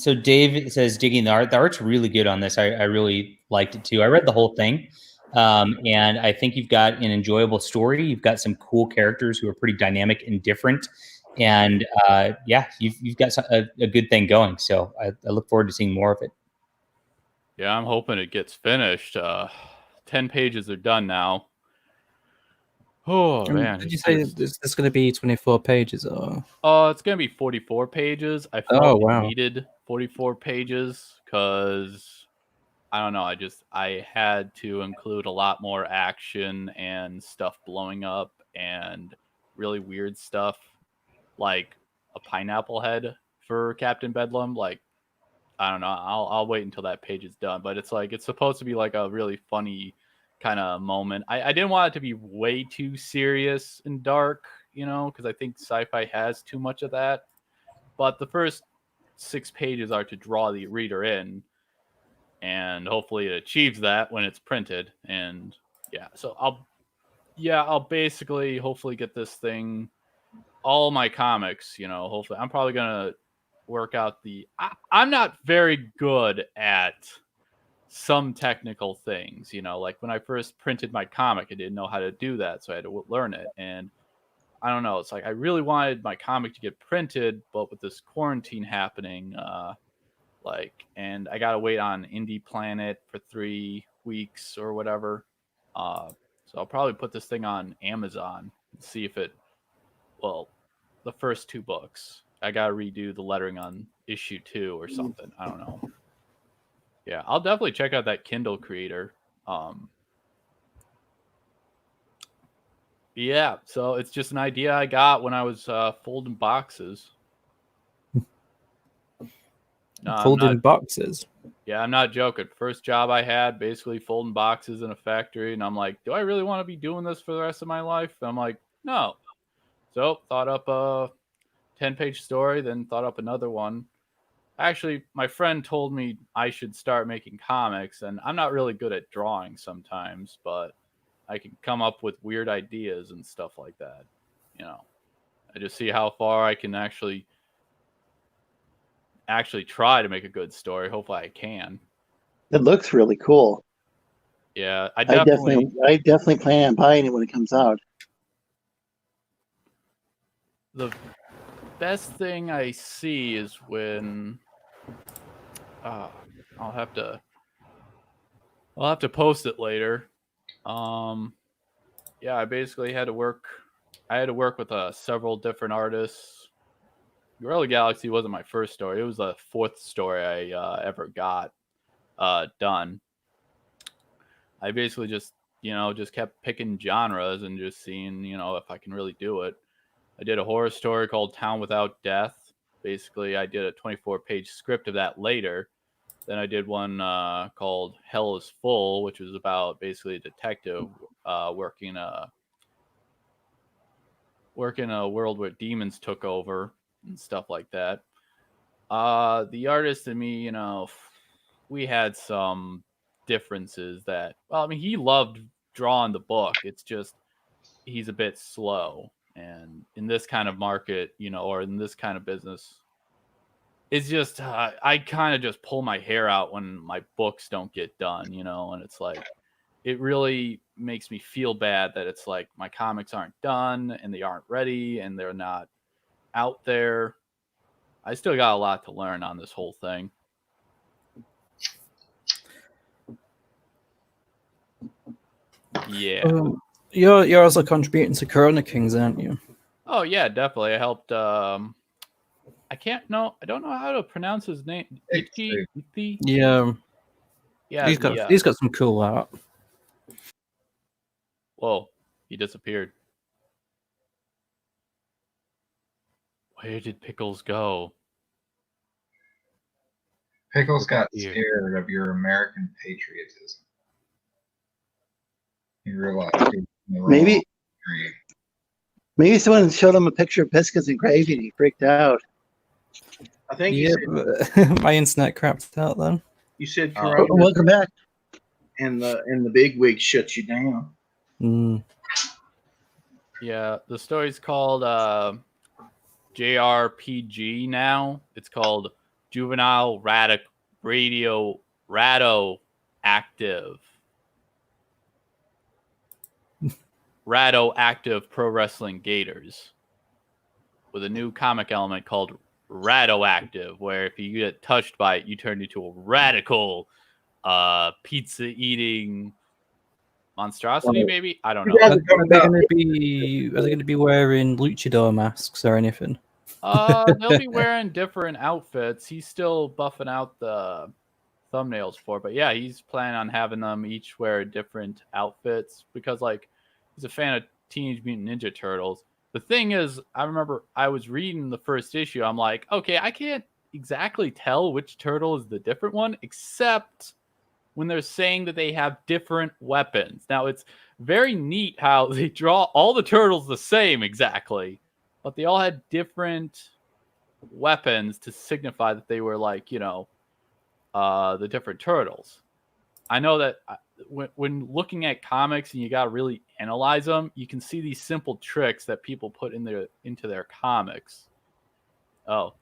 So Dave says digging the art. The art's really good on this. I really liked it too. I read the whole thing. And I think you've got an enjoyable story. You've got some cool characters who are pretty dynamic and different. And yeah, you've got a good thing going. So I look forward to seeing more of it. Yeah, I'm hoping it gets finished. 10 pages are done now. Oh, man. Did you say it's going to be 24 pages? Or? It's going to be 44 pages. I felt it needed 44 pages because, I don't know, I had to include a lot more action and stuff blowing up and really weird stuff, like a pineapple head for Captain Bedlam. Like, I don't know. I'll wait until that page is done. But it's like, it's supposed to be like a really funny kind of moment. I didn't want it to be way too serious and dark, you know, because I think sci-fi has too much of that. But the first 6 pages are to draw the reader in, and hopefully it achieves that when it's printed. And yeah, so I'll basically hopefully get this thing, all my comics, you know, hopefully I'm probably gonna work out I'm not very good at some technical things, you know, like when I first printed my comic, I didn't know how to do that, so I had to learn it. And I don't know, it's like I really wanted my comic to get printed, but with this quarantine happening, and I gotta wait on Indie Planet for 3 weeks or whatever. So I'll probably put this thing on Amazon and see if the first 2 books. I gotta redo the lettering on issue 2 or something. I don't know. Yeah, I'll definitely check out that Kindle creator. Yeah, so it's just an idea I got when I was folding boxes. Folding boxes? Yeah, I'm not joking. First job I had, basically folding boxes in a factory, and I'm like, do I really want to be doing this for the rest of my life? And I'm like, no. So thought up a 10-page story, then thought up another one. Actually, my friend told me I should start making comics, and I'm not really good at drawing sometimes, but I can come up with weird ideas and stuff like that. You know, I just see how far I can actually try to make a good story. Hopefully I can. It looks really cool. Yeah, I definitely plan on buying it when it comes out. The best thing I see is when I'll have to post it later. Yeah, I basically had to work. I had to work with several different artists. Gorilla Galaxy wasn't my first story. It was the fourth story I ever got done. I basically just kept picking genres and just seeing if I can really do it. I did a horror story called Town Without Death. Basically, I did a 24-page script of that later. Then I did one called Hell is Full, which was about basically a detective working a world where demons took over and stuff like that. The artist and me, we had some differences that, well, I mean, he loved drawing the book. It's just he's a bit slow. And in this kind of market, or in this kind of business, it's just I kind of just pull my hair out when my books don't get done, and it's like it really makes me feel bad that it's like my comics aren't done and they aren't ready and they're not out there. I still got a lot to learn on this whole thing. Yeah. You're also contributing to Corona Kings, aren't you? Oh yeah, definitely. I helped. I don't know how to pronounce his name. Yeah. Yeah. He's got some cool art. Whoa, he disappeared. Where did Pickles go? Pickles got scared of your American patriotism. He realized he was in the wrong country. Maybe someone showed him a picture of Piscus engraved and he freaked out. I think my internet crapped out then. You said Corona. Welcome back. And the big wig shuts you down. Mm. Yeah, the story's called JRPG now. It's called Juvenile Radioactive Pro Wrestling Gators, with a new comic element called Radioactive, where if you get touched by it, you turn into a radical pizza eating monstrosity. Maybe, I don't know. Are they going to be wearing luchador masks or anything? They'll be wearing different outfits. He's still buffing out the thumbnails for it, but yeah, he's planning on having them each wear different outfits because, like, he's a fan of Teenage Mutant Ninja Turtles. The thing is, I remember I was reading the first issue. I'm like, okay, I can't exactly tell which turtle is the different one, except when they're saying that they have different weapons. Now, it's very neat how they draw all the turtles the same exactly, but they all had different weapons to signify that they were like, the different turtles. I know that when looking at comics and you got to really analyze them, you can see these simple tricks that people put into their comics. Oh.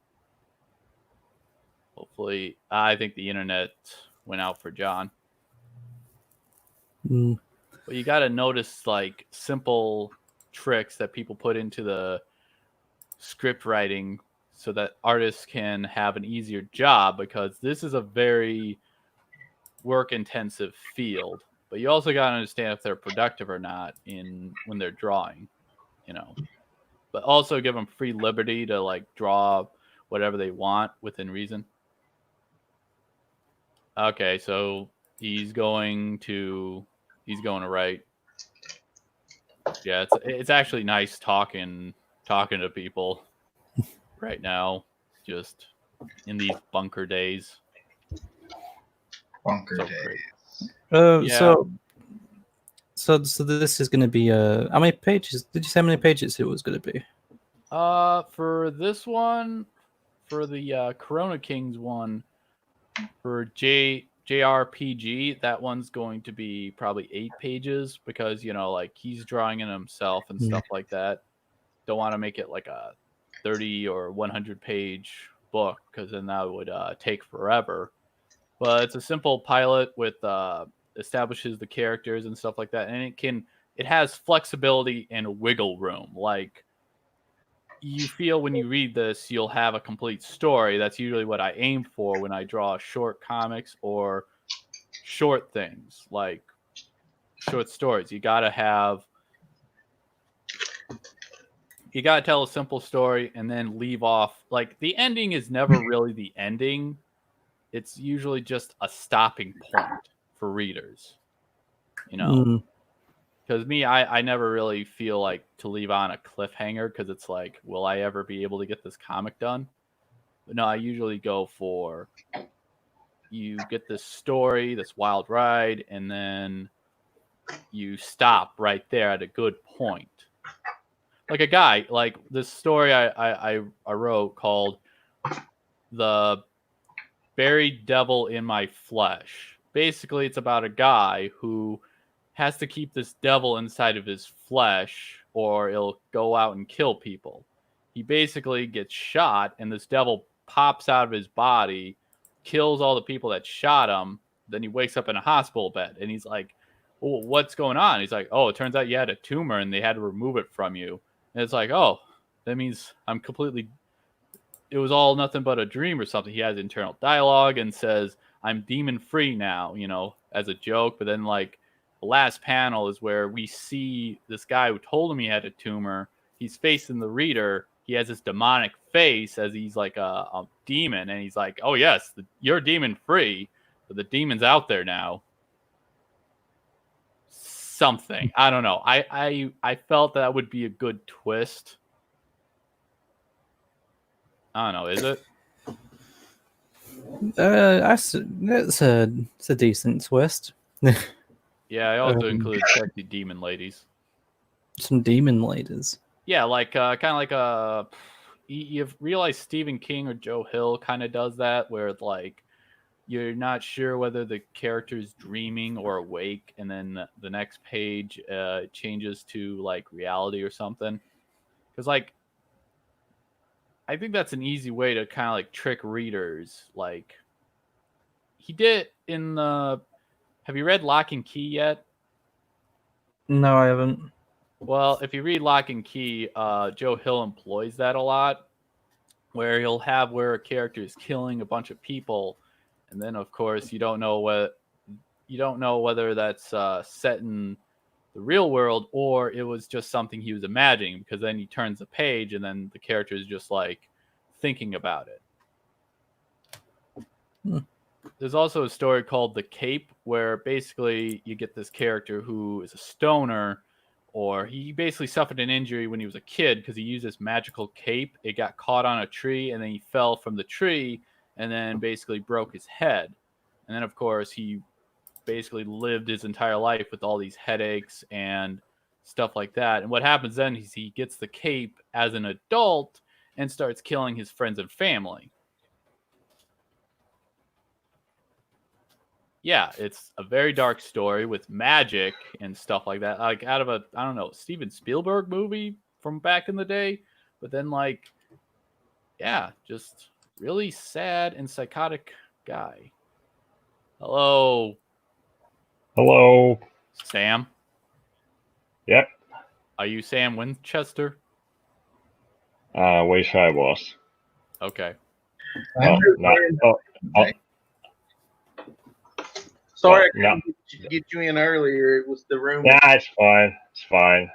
Hopefully, I think the internet went out for John. Mm. But you got to notice like simple tricks that people put into the script writing so that artists can have an easier job, because this is a very work intensive field, but you also got to understand if they're productive or not when they're drawing, but also give them free liberty to like draw whatever they want within reason. Okay, so he's going to write. Yeah, it's actually nice talking to people right now, just in these bunker days. Bunker So days. great. Yeah. So this is going to be how many pages? Did you say how many pages it was going to be? For this one, for the Corona Kings one, for JRPG, that one's going to be probably 8 pages because like he's drawing in himself and stuff like that. Don't want to make it like a 30 or 100 page book because then that would take forever. But it's a simple pilot with establishes the characters and stuff like that, and it has flexibility and wiggle room. Like you feel when you read this, you'll have a complete story. That's usually what I aim for when I draw short comics or short things like short stories. You gotta tell a simple story and then leave off. Like the ending is never really the ending. It's usually just a stopping point for readers. Because me, I never really feel like to leave on a cliffhanger because it's like, will I ever be able to get this comic done? But no, I usually go for you get this story, this wild ride, and then you stop right there at a good point. Like a guy, like this story I wrote called The Buried Devil in My Flesh. Basically, it's about a guy who has to keep this devil inside of his flesh or it'll go out and kill people. He basically gets shot and this devil pops out of his body, kills all the people that shot him. Then he wakes up in a hospital bed and he's like, well, what's going on? He's like, oh, it turns out you had a tumor and they had to remove it from you. And it's like, oh, that means it was all nothing but a dream or something. He has internal dialogue and says, I'm demon free now, as a joke. But then like the last panel is where we see this guy who told him he had a tumor. He's facing the reader. He has this demonic face as he's like a demon. And he's like, oh, yes, you're demon free. But the demon's out there now. Something. I don't know. I felt that would be a good twist. I don't know. Is it? It's a decent twist. Yeah, I also included sexy demon ladies. Some demon ladies. Yeah, like kind of like you've realized Stephen King or Joe Hill kind of does that, where it's like you're not sure whether the character's dreaming or awake, and then the next page changes to like reality or something. Because like I think that's an easy way to kind of like trick readers. Like he did in the. Have you read Lock and Key yet? No, I haven't. Well, if you read Lock and Key, Joe Hill employs that a lot, where he'll have where a character is killing a bunch of people, and then of course you don't know whether that's set in the real world or it was just something he was imagining, because then he turns the page and then the character is just like thinking about it. There's also a story called The Cape, where basically you get this character who is a stoner, or he basically suffered an injury when he was a kid because he used this magical cape. It got caught on a tree and then he fell from the tree and then basically broke his head. And then of course he basically lived his entire life with all these headaches and stuff like that. And what happens then is he gets the cape as an adult and starts killing his friends and family. Yeah, it's a very dark story with magic and stuff like that. Like out of I don't know, Steven Spielberg movie from back in the day. But then like, yeah, just really sad and psychotic guy. Hello. Hello. Sam? Yep. Are you Sam Winchester? Wish I was. Okay. Sorry, I couldn't get you in earlier. It was the room. Yeah, it's fine. It's fine.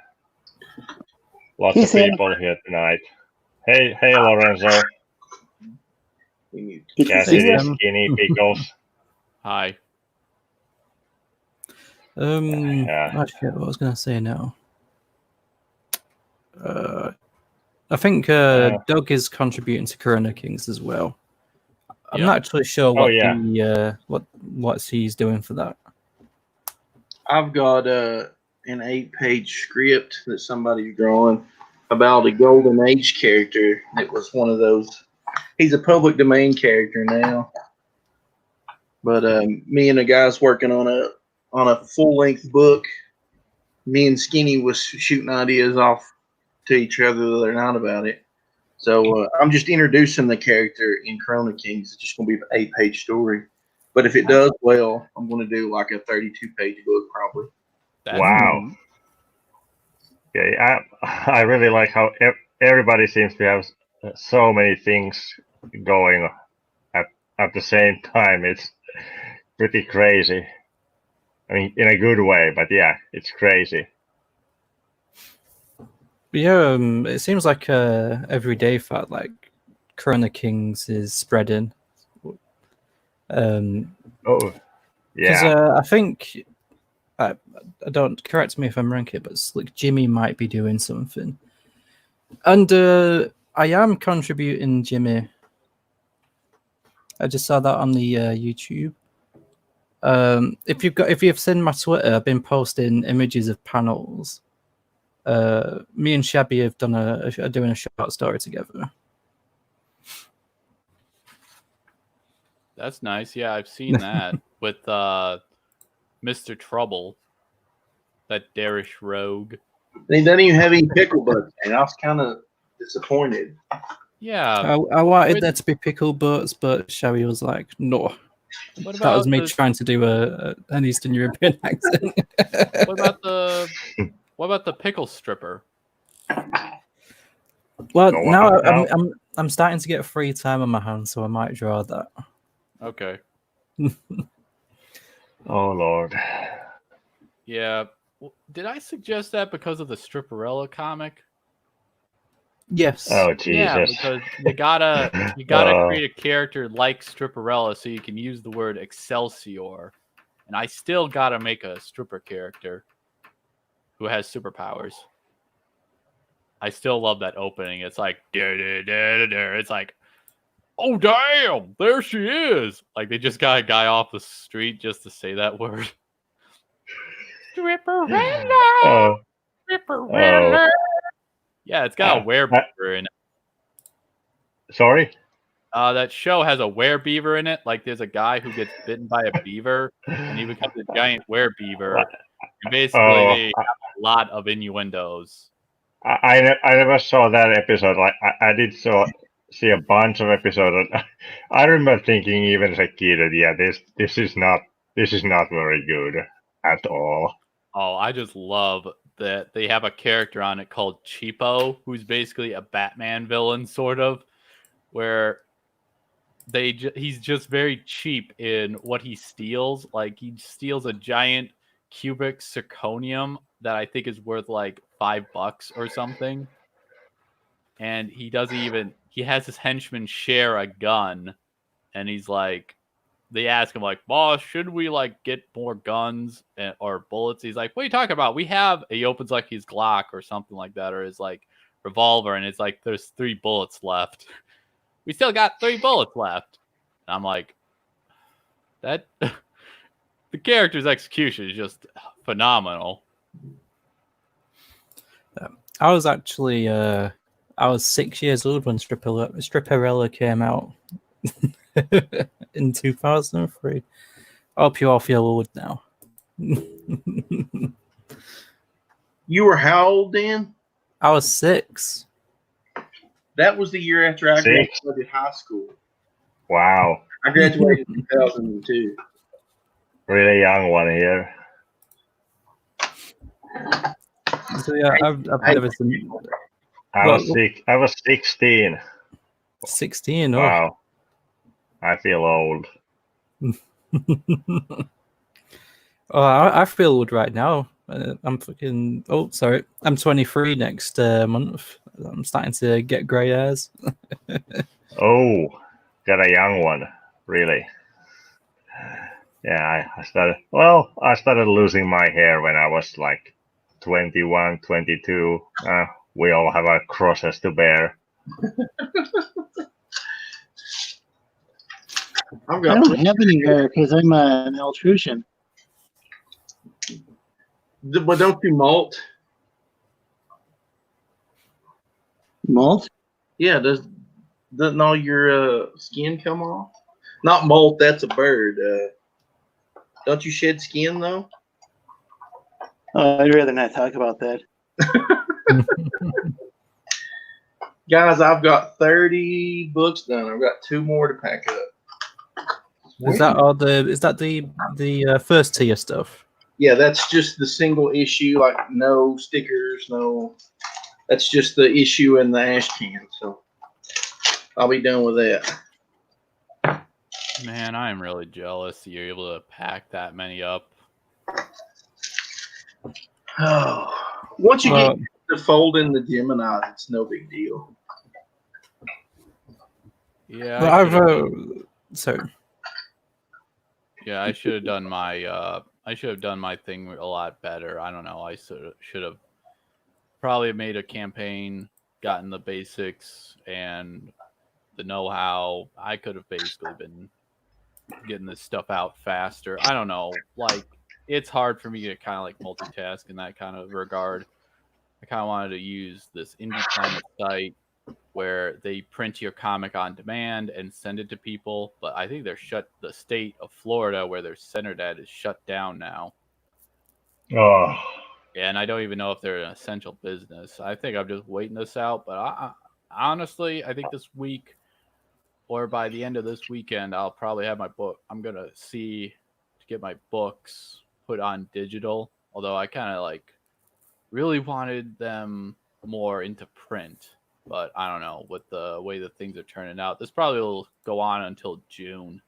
Lots of people here tonight. Hey, Lorenzo. Cassidy, Skinny, Pickles. Hi. I forget what I was going to say now. I think Doug is contributing to Corona Kings as well. I'm not actually sure what yeah. what he's doing for that. I've got an 8-page script that somebody's drawing about a Golden Age character. It was one of those. He's a public domain character now, but me and the guys working on a full-length book. Me and Skinny was shooting ideas off to each other the other night about it. So I'm just introducing the character in Corona Kings. It's just going to be an 8-page story. But if it does well, I'm going to do like a 32-page book probably. Wow. Yeah, I really like how everybody seems to have so many things going at the same time. It's pretty crazy. I mean, in a good way, but yeah, it's crazy. Yeah, it seems like every day felt like Corona Kings is spreading. Oh, Because yeah. I think I don't, correct me if I'm wrong here, but it's like Jimmy might be doing something, and I am contributing Jimmy. I just saw that on the YouTube. If you've seen my Twitter, I've been posting images of panels. Me and Shabby have are doing a short story together. That's nice. Yeah, I've seen that with Mr. Trouble, that Darish rogue. And he doesn't even have any pickle butts, and I was kind of disappointed. Yeah, I wanted there to be pickle butts, but Shabby was like, no. What That was about me trying to do an Eastern European accent. what about the pickle stripper? Well, Go now on. I'm starting to get free time on my hands, so I might draw that. Okay. Oh Lord. Yeah. Did I suggest that because of the Stripperella comic? Yes. Oh Jesus. Yeah, because you gotta create a character like Stripperella so you can use the word Excelsior. And I still gotta make a stripper character who has superpowers. I still love that opening. It's like, it's like, oh damn, there she is. Like they just got a guy off the street just to say that word. Stripperella. Stripperella. Yeah, it's got a werebeaver in it. Sorry? That show has a werebeaver in it. Like there's a guy who gets bitten by a beaver and he becomes a giant werebeaver. And basically they have a lot of innuendos. I never saw that episode. Like I did see a bunch of episodes. I remember thinking even as a kid that yeah, this is not very good at all. Oh, I just love that they have a character on it called Cheapo, who's basically a Batman villain, sort of, where he's just very cheap in what he steals. Like he steals a giant cubic zirconium that I think is worth like $5 or something. And he has his henchmen share a gun, and he's like, they ask him like, boss, should we like get more guns or bullets? He's like, what are you talking about? We have, he opens like his Glock or something like that, or his like revolver, and it's like, there's 3 bullets left. We still got 3 bullets left. And I'm like, that the character's execution is just phenomenal. I was actually I was 6 years old when Stripperella came out in 2003. I hope you all feel old now. You were how old then? I was 6. That was the year after I graduated high school. Wow. I graduated in 2002. Really young one here. So yeah, I've never seen. I was 16. 16. Oh. Wow. I feel old. Oh, I feel old right now. I'm fucking. Oh, sorry. I'm 23 next month. I'm starting to get grey hairs. Oh, got a young one. Really? Yeah, I started losing my hair when I was like 21, 22. We all have our crosses to bear. I've I got don't have any hair because I'm an electrician. but don't you molt? Molt? Yeah, doesn't all your skin come off? Not molt, that's a bird. Don't you shed skin though? Oh, I'd rather not talk about that. Guys, I've got 30 books done. I've got 2 more to pack up. Is that the first tier stuff? Yeah, that's just the single issue, like no stickers, no. That's just the issue in the ash can. So I'll be done with that. Man, I am really jealous that you're able to pack that many up. Oh, once you get to folding the Gemini, it's no big deal. Yeah, Well, sorry. Yeah, I should have done my thing a lot better. I don't know. I should have probably made a campaign, gotten the basics and the know-how. I could have basically been getting this stuff out faster. I don't know. Like, it's hard for me to kind of like multitask in that kind of regard. I kind of wanted to use this Indie Planet site where they print your comic on demand and send it to people, but I think the state of Florida where they're centered at is shut down now. Oh, And I don't even know if they're an essential business. I think I'm just waiting this out, but honestly, I think this week or by the end of this weekend, I'll probably have my book. I'm going to see to get my books put on digital, although I kind of like really wanted them more into print. But I don't know, with the way that things are turning out, this probably will go on until June,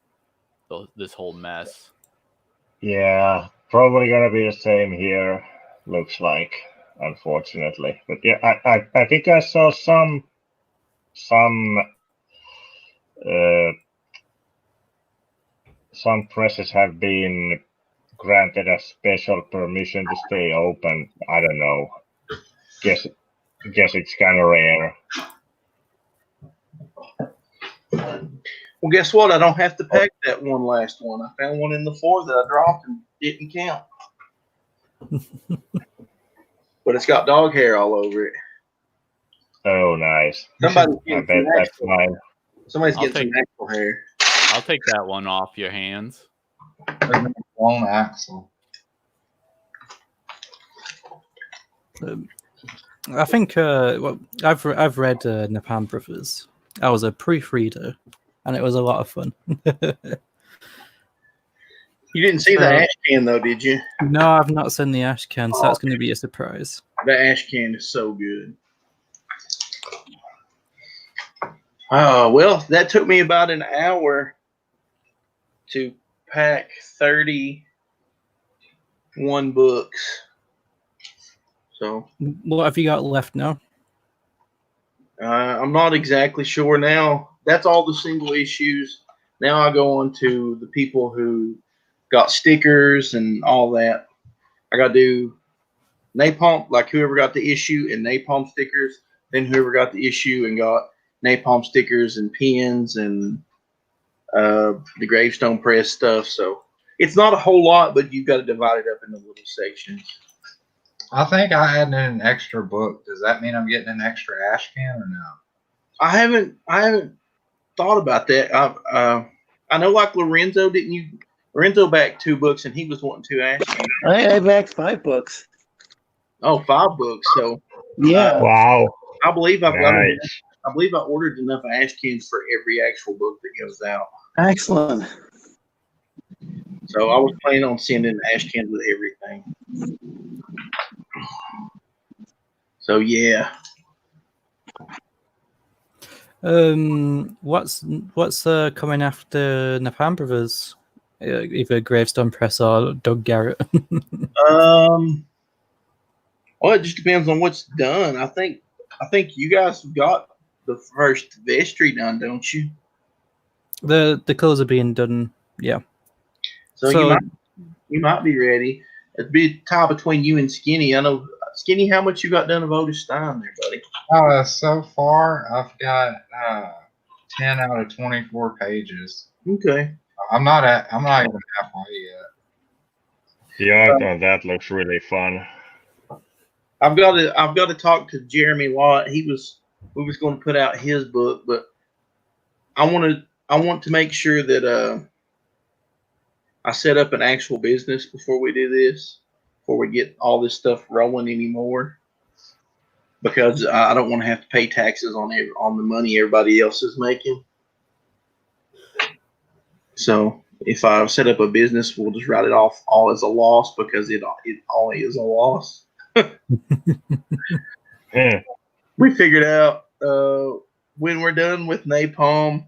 this whole mess. yeah, probably gonna be the same here. Looks like, unfortunately. But yeah, I think I saw some presses have been granted a special permission to stay open. I don't know. Guess it's kind of rare. Well, guess what? I don't have to pack that one last one. I found one in the floor that I dropped and didn't count. But it's got dog hair all over it. Oh, nice. Somebody's I getting bet some that's actual, mine. somebody's I'll getting some actual hair. I'll take that one off your hands. Long axle. I think well, I've read Napalm Brothers. I was a proofreader, and it was a lot of fun. You didn't see the ash can though, did you? No, I've not seen the ash can, so that's going to be a surprise. The ash can is so good. Oh, well, that took me about an hour to pack 31 books. So, What have you got left now? I'm not exactly sure now. That's all the single issues. Now I go on to the people who got stickers and all that. I got to do Napalm, like whoever got the issue and Napalm stickers, then whoever got the issue and got Napalm stickers and pins and the gravestone press stuff. So it's not a whole lot, but you've got to divide it up into little sections. I think I added in an extra book. Does that mean I'm getting an extra ash can or no? I haven't thought about that. I know, like Lorenzo, didn't you? Lorenzo backed 2 books, and he was wanting 2 ash cans. I backed 5 books. Oh, 5 books. So Yeah. Wow. I believe I've got. Nice. I believe I ordered enough ash cans for every actual book that goes out. Excellent. So I was planning on sending ash cans with everything. So yeah. What's coming after Napalm Brothers? Either Gravestone Press or Doug Garrett. Well, it just depends on what's done. I think you guys got the first vestry done, don't you? The colors are being done. Yeah. So you might be ready. It'd be a tie between you and Skinny. I know Skinny. How much you got done of Otis Stein there, buddy? So far I've got 10 out of 24 pages. Okay. I'm not even halfway yet. The art on that looks really fun. I've got to talk to Jeremy Lott. We was going to put out his book, but I want to make sure that I set up an actual business before we do this, before we get all this stuff rolling anymore, because I don't want to have to pay taxes on the money everybody else is making. So if I set up a business, we'll just write it off all as a loss, because it all is a loss. We figured out when we're done with Napalm,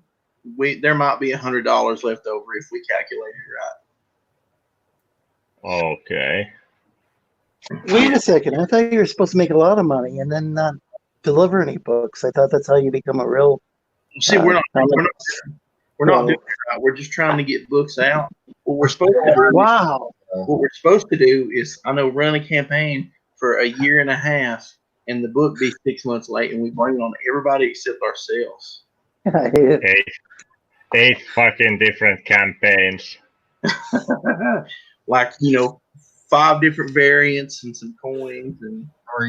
there might be $100 left over if we calculate it right. Okay. Wait a second. I thought you were supposed to make a lot of money and then not deliver any books. I thought that's how you become a real. See, we're not doing it right. We're just trying to get books out. What we're supposed to do. Wow. What we're supposed to do is, run a campaign for a year and a half, and the book be 6 months late, and we bring it on everybody except ourselves. I hate it. 8 fucking different campaigns. Like, 5 different variants and some coins, Or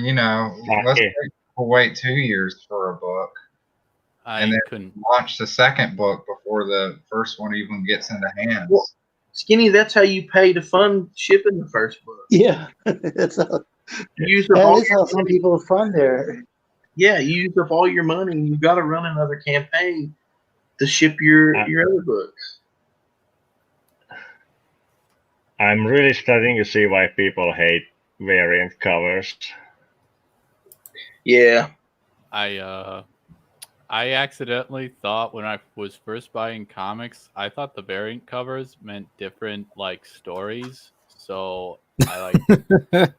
we'll wait 2 years for a book. And then couldn't launch the second book before the first one even gets into hands. Well, Skinny, that's how you pay to fund shipping the first book. Yeah. That's how, You use that is how some people fund their. Yeah, you use up all your money, and you've got to run another campaign to ship your other books. I'm really starting to see why people hate variant covers. Yeah. I accidentally thought when I was first buying comics, I thought the variant covers meant different stories. So I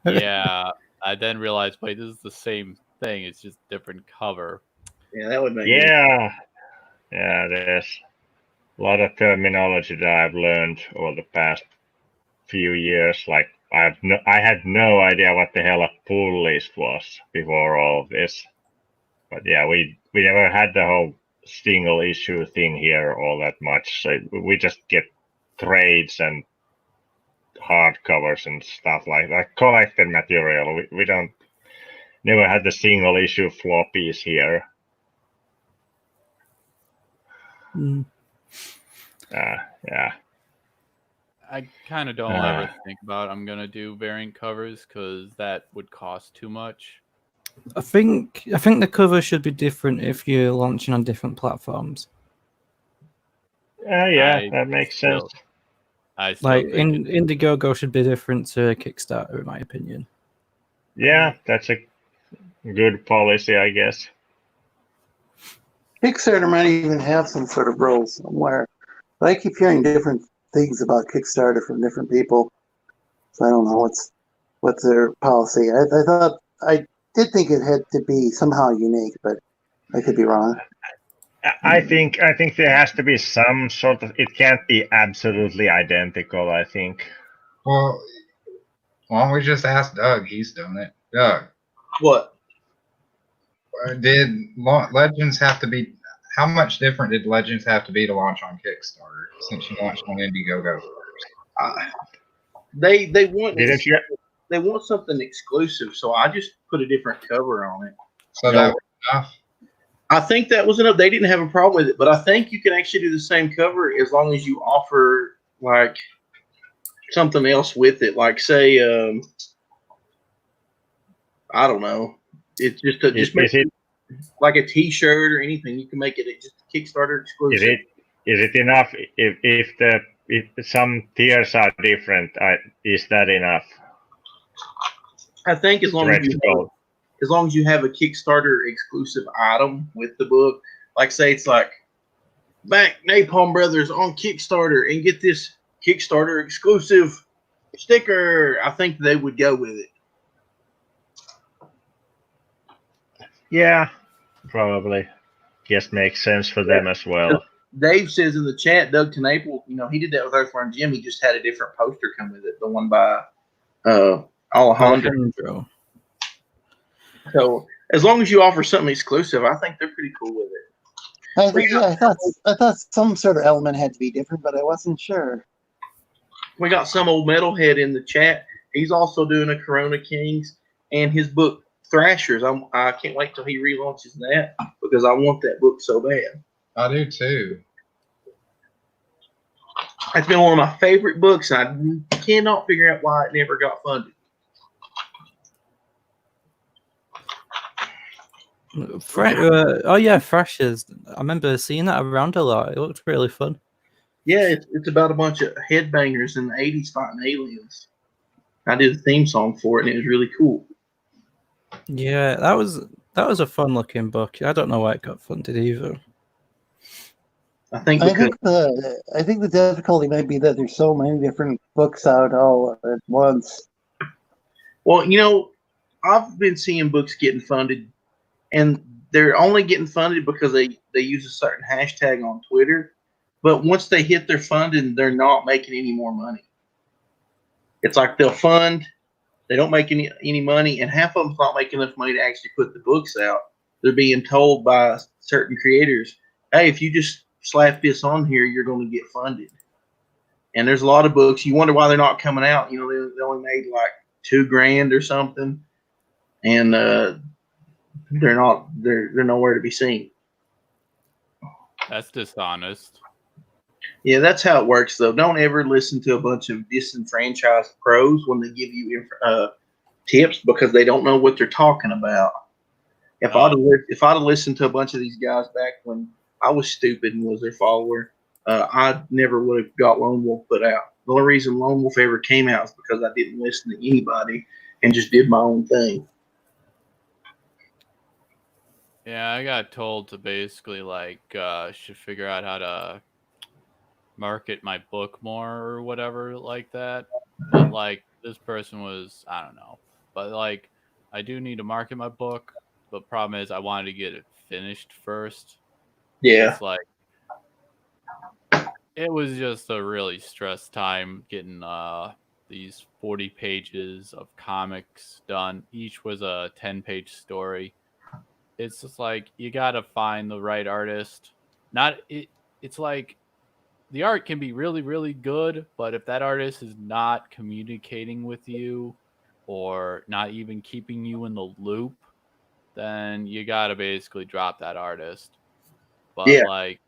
yeah. I then realized, wait, this is the same thing. It's just different cover. Yeah, that would make Yeah, there's a lot of terminology that I've learned over the past few years. Like I had no idea what the hell a pull list was before all of this. But yeah, we never had the whole single issue thing here all that much. So we just get trades and hardcovers and stuff like that, collected material. We never had the single issue floppies here. Yeah. I kind of don't ever think about I'm gonna do variant covers because that would cost too much. I think the cover should be different if you're launching on different platforms. That makes sense. Like Indiegogo should be different to Kickstarter, in my opinion. Yeah, that's a good policy, I guess. Kickstarter might even have some sort of rules somewhere. But I keep hearing different things about Kickstarter from different people, so I don't know what's their policy. I did think it had to be somehow unique, but I could be wrong. I think there has to be some sort of. It can't be absolutely identical, I think. Well, why don't we just ask Doug? He's done it. Doug, what? Did Legends have to be? How much different did Legends have to be to launch on Kickstarter since you launched on Indiegogo first? They want something exclusive, so I just put a different cover on it. So that was enough. I think that was enough. They didn't have a problem with it, but I think you can actually do the same cover as long as you offer like something else with it. Like say, I don't know. It's just make it like a T-shirt or anything. You can make it just a Kickstarter exclusive. Is it enough if some tiers are different? Is that enough? I think as long as you have a Kickstarter exclusive item with the book, like say it's like back Napalm Brothers on Kickstarter and get this Kickstarter exclusive sticker, I think they would go with it. Yeah, probably. Guess makes sense for them as well. Dave says in the chat, Doug Knaple, he did that with Earthworm Jim. He just had a different poster come with it, the one by Alejandro. So as long as you offer something exclusive, I think they're pretty cool with it. I thought some sort of element had to be different, but I wasn't sure. We got some old metalhead in the chat. He's also doing a Corona Kings and his book Thrashers. I can't wait till he relaunches that because I want that book so bad. I do too. It's been one of my favorite books. I cannot figure out why it never got funded. Thrashers. I remember seeing that around a lot. It looked really fun. Yeah, it's about a bunch of headbangers in the 80s fighting aliens. I did a theme song for it, and it was really cool. Yeah, that was a fun looking book. I don't know why it got funded either. I think the difficulty might be that there's so many different books out all at once. Well, you know, I've been seeing books getting funded, and they're only getting funded because they use a certain hashtag on Twitter. But once they hit their funding, they're not making any more money. It's like they'll fund, they don't make any money, and half of them's not making enough money to actually put the books out. They're being told by certain creators, hey, if you just slap this on here, you're going to get funded. And there's a lot of books. You wonder why they're not coming out. You know, they only made like $2,000 or something, and they're nowhere to be seen. That's dishonest. Yeah, that's how it works, though. Don't ever listen to a bunch of disenfranchised pros when they give you tips because they don't know what they're talking about. If I'd have listened to a bunch of these guys back when I was stupid and was their follower, I never would have got Lone Wolf put out. The only reason Lone Wolf ever came out is because I didn't listen to anybody and just did my own thing. Yeah, I got told to basically should figure out how to market my book more or whatever like that. But like this person was, I don't know. But like I do need to market my book. But problem is I wanted to get it finished first. Yeah. It's like it was just a really stressed time getting these 40 pages of comics done. Each was a 10-page story. It's just like you gotta find the right artist. It's like the art can be really, really good, but if that artist is not communicating with you or not even keeping you in the loop, then you gotta basically drop that artist. But like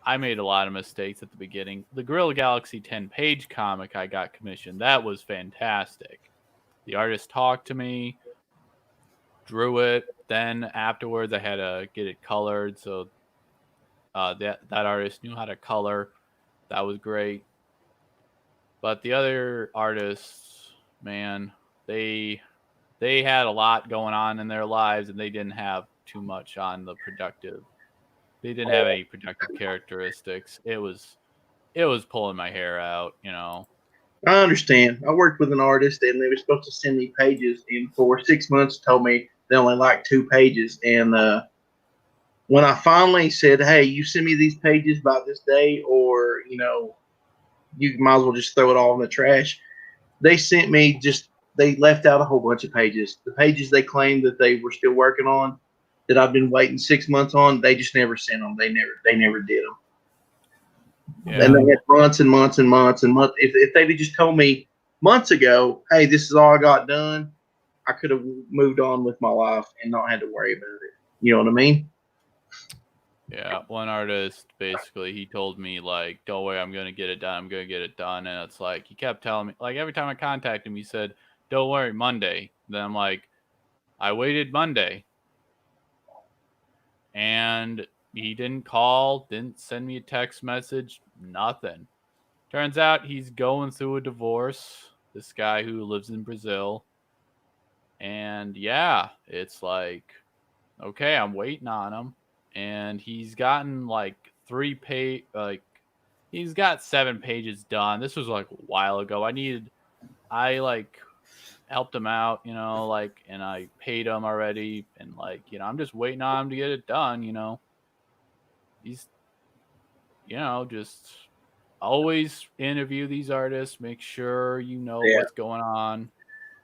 I made a lot of mistakes at the beginning. The Gorilla Galaxy 10-page comic I got commissioned, that was fantastic. The artist talked to me, drew it, then afterwards I had to get it colored, so that artist knew how to color. That was great. But the other artists, man, they had a lot going on in their lives, and they didn't have too much on the productive. They didn't have any productive characteristics. It was pulling my hair out, you know. I understand. I worked with an artist, and they were supposed to send me pages, and for 6 months told me they only liked 2 pages. And when I finally said, hey, you send me these pages by this day, or, you know, you might as well just throw it all in the trash, they sent me they left out a whole bunch of pages. The pages they claimed that they were still working on, that I've been waiting 6 months on, they just never sent them. They never did them. Yeah. And they had months and months and months and months. If they'd just told me months ago, hey, this is all I got done, I could have moved on with my life and not had to worry about it. You know what I mean? Yeah, one artist basically he told me like, "Don't worry, I'm gonna get it done. I'm gonna get it done." And it's like he kept telling me like every time I contacted him, he said, "Don't worry, Monday." Then I'm like, I waited Monday, and he didn't call, didn't send me a text message, nothing. Turns out he's going through a divorce. This guy who lives in Brazil, and yeah, it's like, okay, I'm waiting on him. And he's gotten like he's got 7 pages done. This was like a while ago. I like helped him out, you know, like, and I paid him already, and like, you know, I'm just waiting on him to get it done, you know. He's, you know, just always interview these artists, make sure you know what's going on,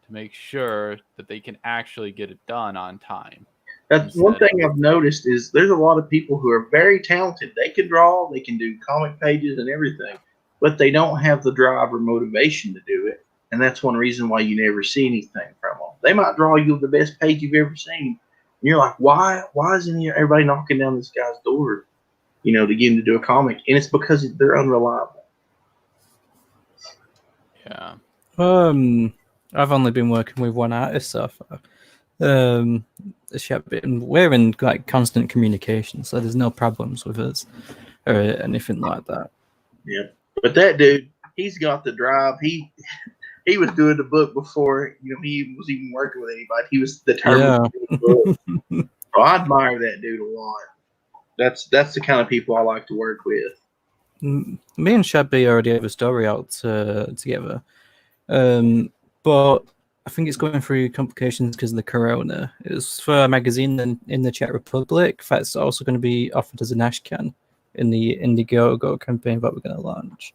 to make sure that they can actually get it done on time. That's one thing I've noticed is there's a lot of people who are very talented. They can draw, they can do comic pages and everything, but they don't have the drive or motivation to do it. And that's one reason why you never see anything from them. They might draw you the best page you've ever seen. And you're like, why isn't everybody knocking down this guy's door, to get him to do a comic? And it's because they're unreliable. Yeah. I've only been working with one artist so far. We're in like constant communication, so there's no problems with us or anything like that. Yeah, but that dude, he's got the drive. He was doing the book before he was even working with anybody. He was determined to do the book. So I admire that dude a lot. That's the kind of people I like to work with. Me and Shabby already have a story out together, but I think it's going through complications because of the corona. It was for a magazine in the Czech Republic. That's also going to be offered as an ashcan in the Indiegogo campaign that we're going to launch.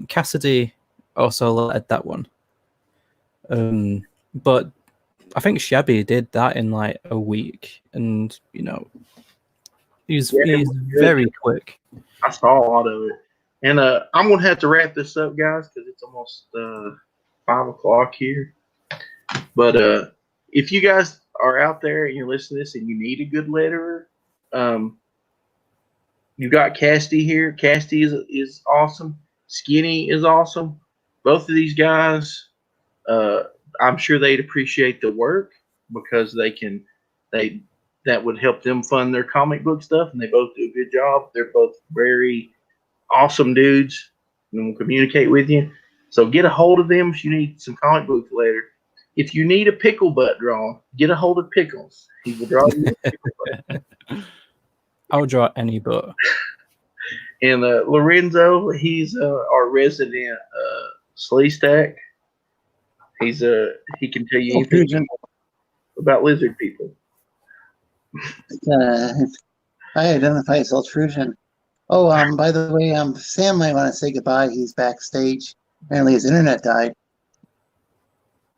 Cassidy also led that one. But I think Shabby did that in like a week, and he's very quick. I saw a lot of it, and I'm gonna have to wrap this up, guys, because it's almost 5 o'clock here. But if you guys are out there and you're listening to this and you need a good letterer, you got Cassidy here. Cassidy is awesome. Skinny is awesome. Both of these guys, I'm sure they'd appreciate the work because that would help them fund their comic book stuff, and they both do a good job. They're both very awesome dudes and will communicate with you. So get a hold of them if you need some comic book letter. If you need a pickle butt draw, get a hold of Pickles. He will draw you a pickle butt. I'll draw any butt. And Lorenzo, he's our resident slee stack. He can tell you anything about lizard people. I identify as Altrusion. Oh, by the way, Sam might want to say goodbye. He's backstage. Apparently his internet died.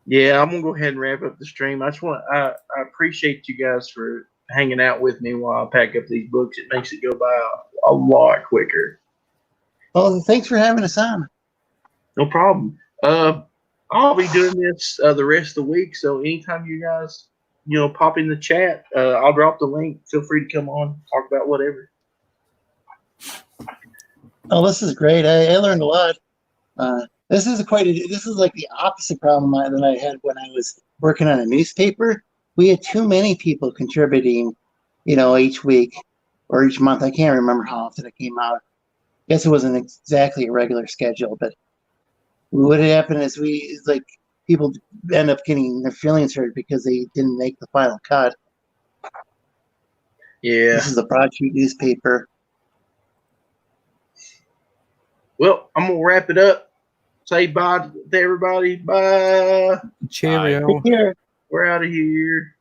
Yeah, I'm gonna go ahead and wrap up the stream. I appreciate you guys for hanging out with me while I pack up these books. It makes it go by a lot quicker. Well, thanks for having us on. No problem. I'll be doing this the rest of the week. So anytime you guys, pop in the chat, I'll drop the link. Feel free to come on, talk about whatever. Oh, this is great. I learned a lot. This is like the opposite problem that I had when I was working on a newspaper. We had too many people contributing, each week or each month. I can't remember how often it came out. I guess it wasn't exactly a regular schedule, but what had happened is people end up getting their feelings hurt because they didn't make the final cut. Yeah. This is a broadsheet newspaper. Well, I'm going to wrap it up. Say bye to everybody. Bye. Cheerio. Take care. We're out of here.